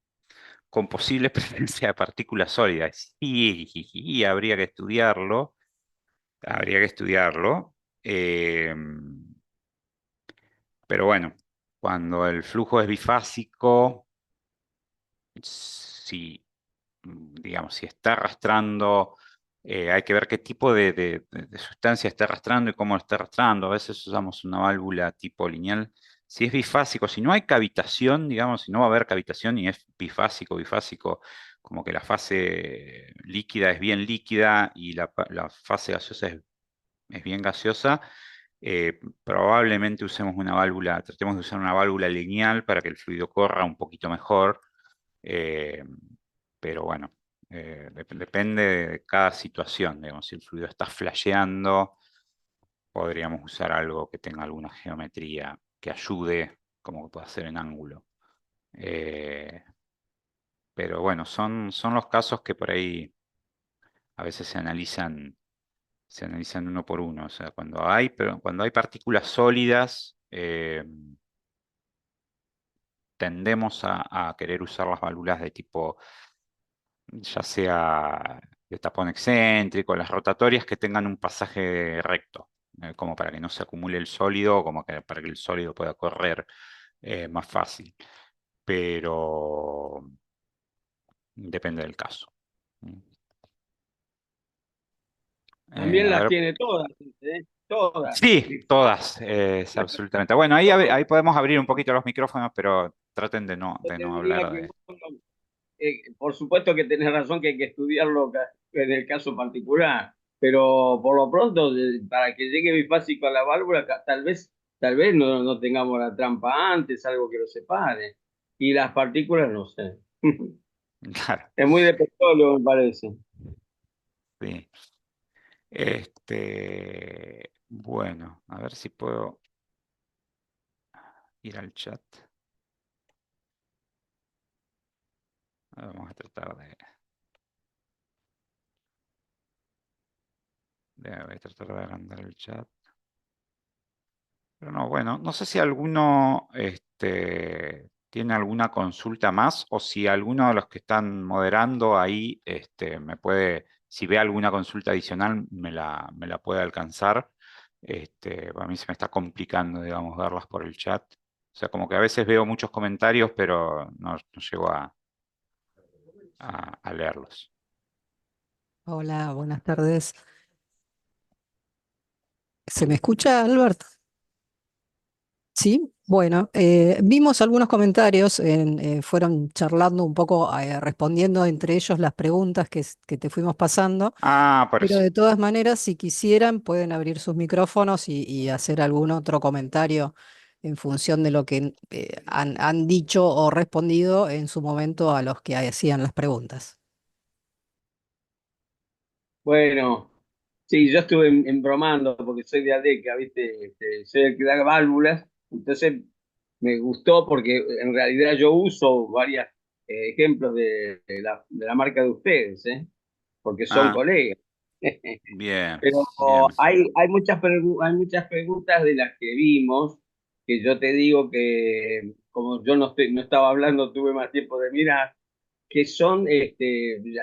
con posible presencia de partículas sólidas? Sí, habría que estudiarlo, habría que estudiarlo. eh, pero bueno, cuando el flujo es bifásico, si digamos, si está arrastrando, hay que ver qué tipo de sustancia está arrastrando y cómo lo está arrastrando. A veces usamos una válvula tipo lineal. Si es bifásico, si no hay cavitación, digamos, si no va a haber cavitación y es bifásico, como que la fase líquida es bien líquida y la fase gaseosa es bien gaseosa, Probablemente usemos una válvula, tratemos de usar una válvula lineal para que el fluido corra un poquito mejor, eh, pero bueno, depende de cada situación. Digamos, si el fluido está flasheando, podríamos usar algo que tenga alguna geometría que ayude, como que pueda ser en ángulo. Eh, pero bueno, son los casos que por ahí a veces se analizan uno por uno. O sea, pero cuando hay partículas sólidas, tendemos a querer usar las válvulas de tipo, ya sea de tapón excéntrico, las rotatorias que tengan un pasaje recto, como para que no se acumule el sólido, como que para que el sólido pueda correr más fácil. Pero depende del caso. También A las ver, tiene todas, ¿eh? Todas. sí, Virtual. todas, es absolutamente. Bueno, ahí podemos abrir un poquito los micrófonos, pero traten Yo de te no diría hablar que, de... bueno, por supuesto que tenés razón que hay que estudiarlo en el caso particular, pero por lo pronto, para que llegue bifásico a la válvula, tal vez no tengamos la trampa antes, algo que lo separe. Y las partículas, no sé. Claro, Es muy de petróleo, me parece. sí. Bueno, a ver si puedo ir al chat. Vamos a tratar voy a tratar de agrandar el chat. Pero no, bueno, no sé si alguno tiene alguna consulta más o si alguno de los que están moderando ahí me puede, si ve alguna consulta adicional, me la puede alcanzar. A mí se me está complicando, digamos, verlas por el chat. O sea, como que a veces veo muchos comentarios, pero no llego a leerlos. Hola, buenas tardes. ¿Se me escucha, Albert? Sí, bueno, vimos algunos comentarios, fueron charlando un poco, respondiendo entre ellos las preguntas que te fuimos pasando, Ah, por pero eso. de todas maneras, si quisieran, pueden abrir sus micrófonos y hacer algún otro comentario en función de lo que han dicho o respondido en su momento a los que hacían las preguntas. Bueno, sí, yo estuve embromando porque soy de ADECA, ¿viste? Soy el que da válvulas, entonces me gustó porque en realidad yo uso varios ejemplos de la marca de ustedes, ¿eh? Porque son Ah, colegas. bien, Pero bien. hay muchas preguntas de las que vimos que yo te digo que como yo no estaba hablando, tuve más tiempo de mirar que son,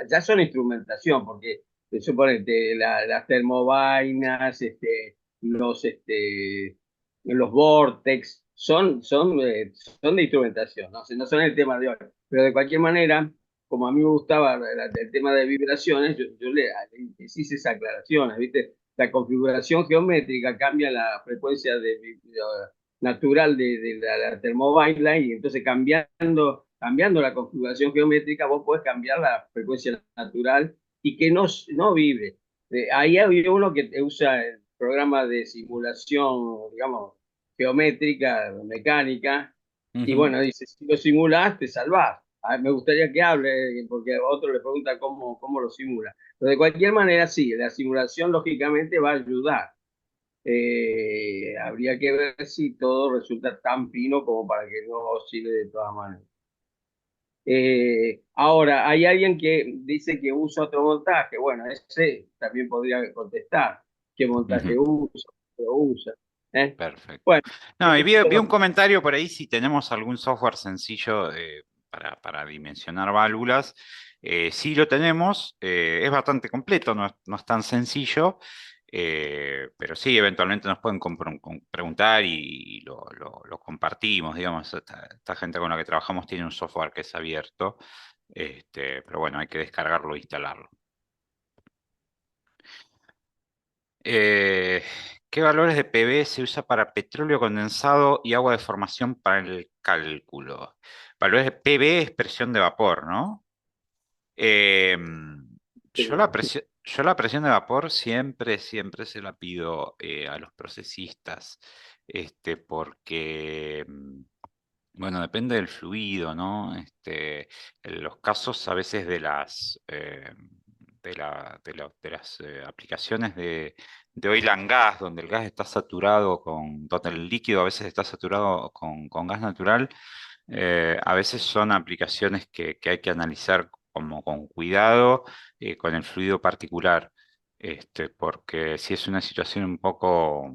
ya son instrumentación, porque se supone que las termovainas, los vortex, son de instrumentación, ¿no? O sea, no son el tema de hoy. Pero de cualquier manera, como a mí me gustaba el tema de vibraciones, le hice esas aclaraciones, ¿viste? La configuración geométrica cambia la frecuencia natural de la thermobile y entonces cambiando la configuración geométrica vos podés cambiar la frecuencia natural y que no vibre. Ahí había uno que usa el programa de simulación, digamos, geométrica, mecánica, y Ujú. bueno, dice, si lo simulás, te salvás. Me gustaría que hable, porque a otro le pregunta cómo lo simula. Pero de cualquier manera, sí, la simulación lógicamente va a ayudar. Habría que ver si todo resulta tan fino como para que no oscile de todas maneras. Ahora, hay alguien que dice que usa otro montaje. Bueno, ese también podría contestar qué montaje Ujú. usa, qué lo usa. ¿Eh? Perfecto. Bueno, No, y esos son vi un los- comentario por ahí si tenemos algún software sencillo para dimensionar válvulas. Sí lo tenemos, es bastante completo, no es tan sencillo, pero sí, eventualmente nos pueden preguntar y lo compartimos, digamos. Esta gente con la que trabajamos tiene un software que es abierto, pero bueno, hay que descargarlo e instalarlo. Eh, ¿Qué valores de PV se usa para petróleo condensado y agua de formación para el cálculo? Valores de PV es presión de vapor, ¿no? Eh, yo la presión. Yo la presión de vapor siempre, siempre se la pido a los procesistas, porque, bueno, depende del fluido, ¿no? En los casos a veces de las aplicaciones de oil and gas, donde el gas está saturado donde el líquido a veces está saturado con gas natural, a veces son aplicaciones que hay que analizar como con cuidado, con el fluido particular, porque si es una situación un poco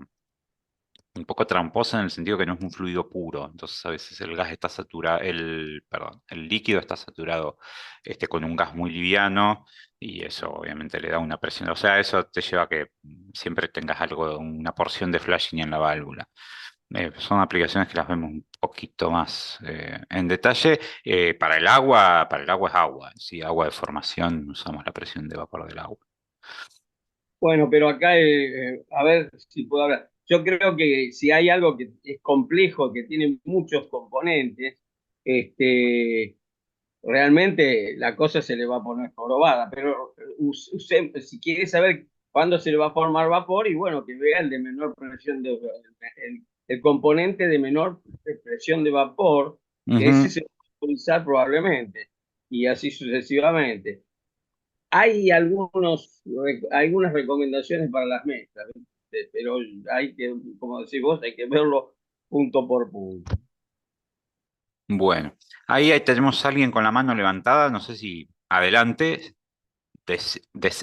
tramposa en el sentido que no es un fluido puro, entonces a veces el gas está saturado, perdón, el líquido está saturado con un gas muy liviano y eso obviamente le da una presión, o sea, eso te lleva a que siempre tengas algo, una porción de flashing en la válvula. Son aplicaciones que las vemos un poquito más en detalle. Para el agua es agua. Si agua de formación, usamos la presión de vapor del agua. Bueno, pero acá, a ver si puedo hablar. Yo creo que si hay algo que es complejo, que tiene muchos componentes, este, realmente la cosa se le va a poner jorobada. Pero si quiere saber cuándo se le va a formar vapor, y bueno, que vea el de menor presión el componente de menor presión de vapor, que ese Ujú. se va a utilizar probablemente, y así sucesivamente. Hay algunas recomendaciones para las mezclas, ¿viste? Pero hay que, como decís vos, hay que verlo punto por punto. Bueno, ahí tenemos a alguien con la mano levantada. No sé si adelante,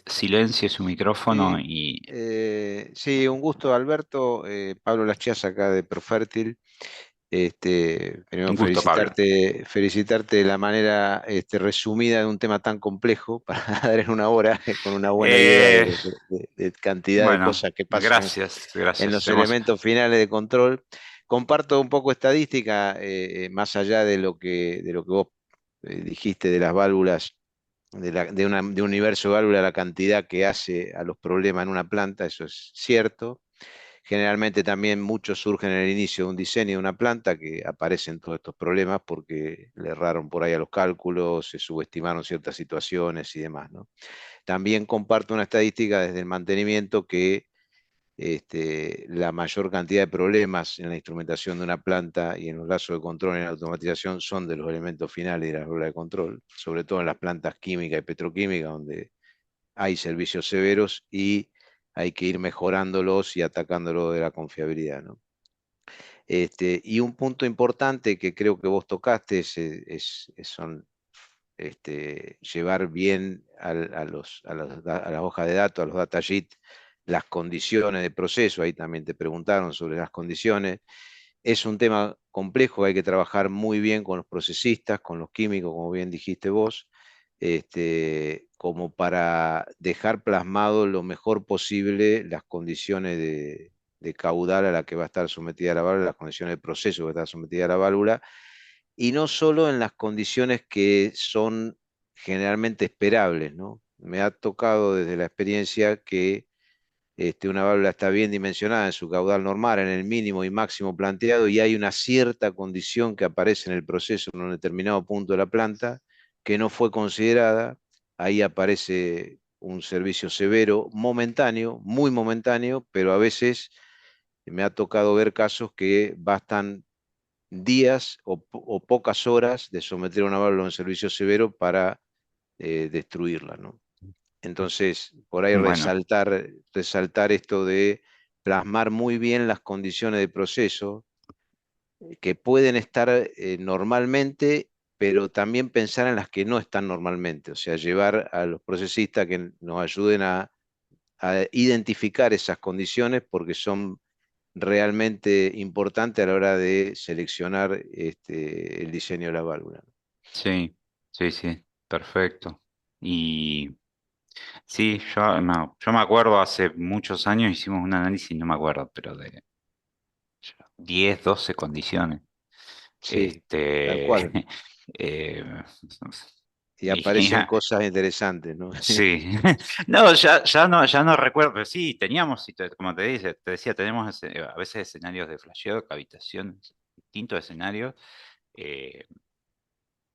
silencie su micrófono Sí, y sí, un gusto, Alberto. Pablo Lachias acá de Profértil. Primero un gusto, Pablo. felicitarte de la manera resumida de un tema tan complejo para dar en una hora con una buena idea Eh, de cantidad de bueno, cosas que pasan gracias, en gracias. los elementos finales de control. Comparto un poco estadística, más allá de lo que vos dijiste de las válvulas de un universo de válvula, la cantidad que hace a los problemas en una planta, eso es cierto. Generalmente también muchos surgen en el inicio de un diseño de una planta que aparecen todos estos problemas porque le erraron por ahí a los cálculos, se subestimaron ciertas situaciones y demás, ¿no? También comparto una estadística desde el mantenimiento que la mayor cantidad de problemas en la instrumentación de una planta y en los lazos de control y en la automatización son de los elementos finales de la válvula de control, sobre todo en las plantas químicas y petroquímicas, donde hay servicios severos y hay que ir mejorándolos y atacándolo de la confiabilidad, ¿no? Y un punto importante que creo que vos tocaste son llevar bien a las hojas de datos, a los data sheets, las condiciones de proceso. Ahí también te preguntaron sobre las condiciones. Es un tema complejo, hay que trabajar muy bien con los procesistas, con los químicos, como bien dijiste vos, como para dejar plasmado lo mejor posible las condiciones de caudal a la que va a estar sometida la válvula, las condiciones de proceso que va a estar sometida la válvula, y no solo en las condiciones que son generalmente esperables, ¿no? Me ha tocado desde la experiencia que una válvula está bien dimensionada en su caudal normal, en el mínimo y máximo planteado, y hay una cierta condición que aparece en el proceso en un determinado punto de la planta que no fue considerada. Ahí aparece un servicio severo, momentáneo, muy momentáneo, pero a veces me ha tocado ver casos que bastan días o pocas horas de someter a una válvula a un servicio severo para destruirla, ¿no? Entonces, por ahí Bueno, resaltar esto de plasmar muy bien las condiciones de proceso que pueden estar normalmente, pero también pensar en las que no están normalmente, o sea, llevar a los procesistas que nos ayuden a identificar esas condiciones porque son realmente importantes a la hora de seleccionar el diseño de la válvula. sí, sí, sí, perfecto. Y sí, yo me acuerdo hace muchos años hicimos un análisis, no me acuerdo, pero de 10, 12 condiciones. Sí, tal Este, cual. eh, Y y, aparecen cosas interesantes, ¿no? sí, no, ya no recuerdo, pero sí, teníamos, como te decía, tenemos a veces escenarios de flasheo, de cavitaciones, distintos escenarios eh,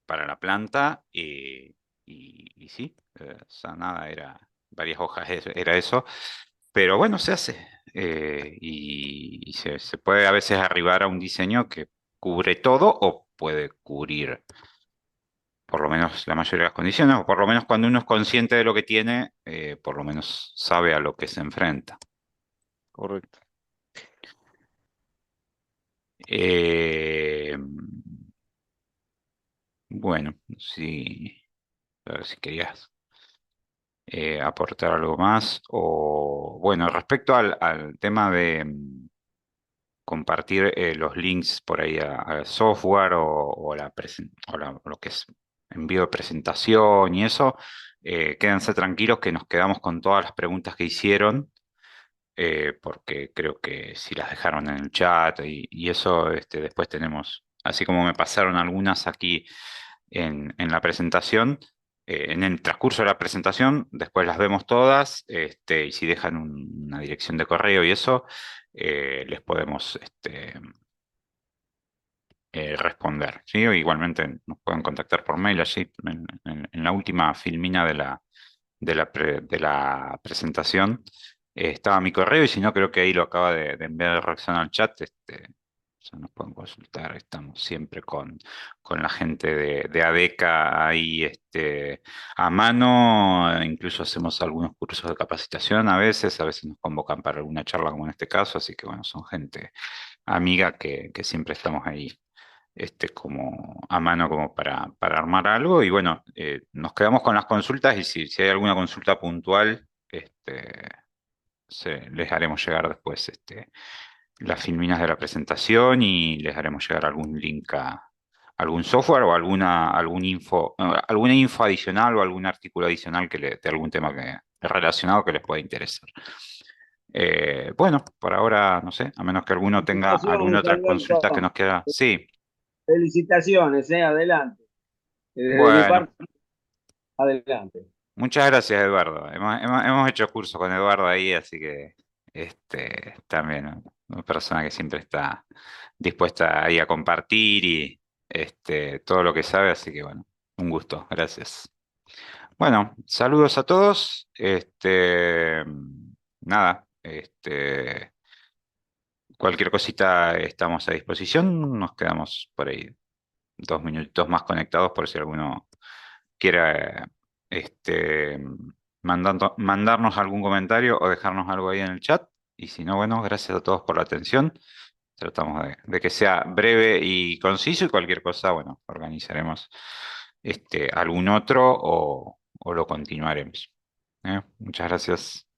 para la planta, y sí, o sea, nada, era. varias hojas era eso, pero bueno, se hace. Y se puede a veces arribar a un diseño que cubre todo o puede cubrir por lo menos la mayoría de las condiciones, o por lo menos cuando uno es consciente de lo que tiene, por lo menos sabe a lo que se enfrenta. Correcto. Eh, bueno, a ver si querías aportar algo más, o bueno, respecto al tema de compartir los links por ahí a software o lo que es envío de presentación y eso, quédense tranquilos que nos quedamos con todas las preguntas que hicieron, porque creo que si las dejaron en el chat y eso, después tenemos, así como me pasaron algunas aquí en la presentación. En el transcurso de la presentación, después las vemos todas, y si dejan una dirección de correo y eso, les podemos responder, ¿sí? O igualmente nos pueden contactar por mail allí en la última filmina de la presentación. Estaba mi correo y si no, creo que ahí lo acaba de enviar Roxana al chat. Ya nos pueden consultar, estamos siempre con la gente de ADECA ahí a mano, incluso hacemos algunos cursos de capacitación a veces nos convocan para alguna charla como en este caso, así que bueno, son gente amiga que siempre estamos ahí como a mano como para armar algo. Y bueno, nos quedamos con las consultas y si hay alguna consulta puntual, les haremos llegar después las filminas de la presentación y les haremos llegar algún link a algún software o alguna info adicional o algún artículo adicional de algún tema relacionado que les pueda interesar. Bueno, por ahora, no sé, a menos que alguno tenga alguna Felicitaciones, otra consulta que Alberto. nos queda. Sí, Felicitaciones, adelante. De mi bueno. parte, adelante. Muchas gracias, Eduardo. Hemos hecho curso con Eduardo ahí, así que también una persona que siempre está dispuesta ahí a compartir y todo lo que sabe, así que bueno, un gusto, gracias. Bueno, saludos a todos. Nada, cualquier cosita estamos a disposición. Nos quedamos por ahí 2 minutitos más conectados por si alguno quiera mandarnos algún comentario o dejarnos algo ahí en el chat. Y si no, bueno, gracias a todos por la atención. Tratamos de que sea breve y conciso y cualquier cosa, bueno, organizaremos algún otro o lo continuaremos. Muchas gracias.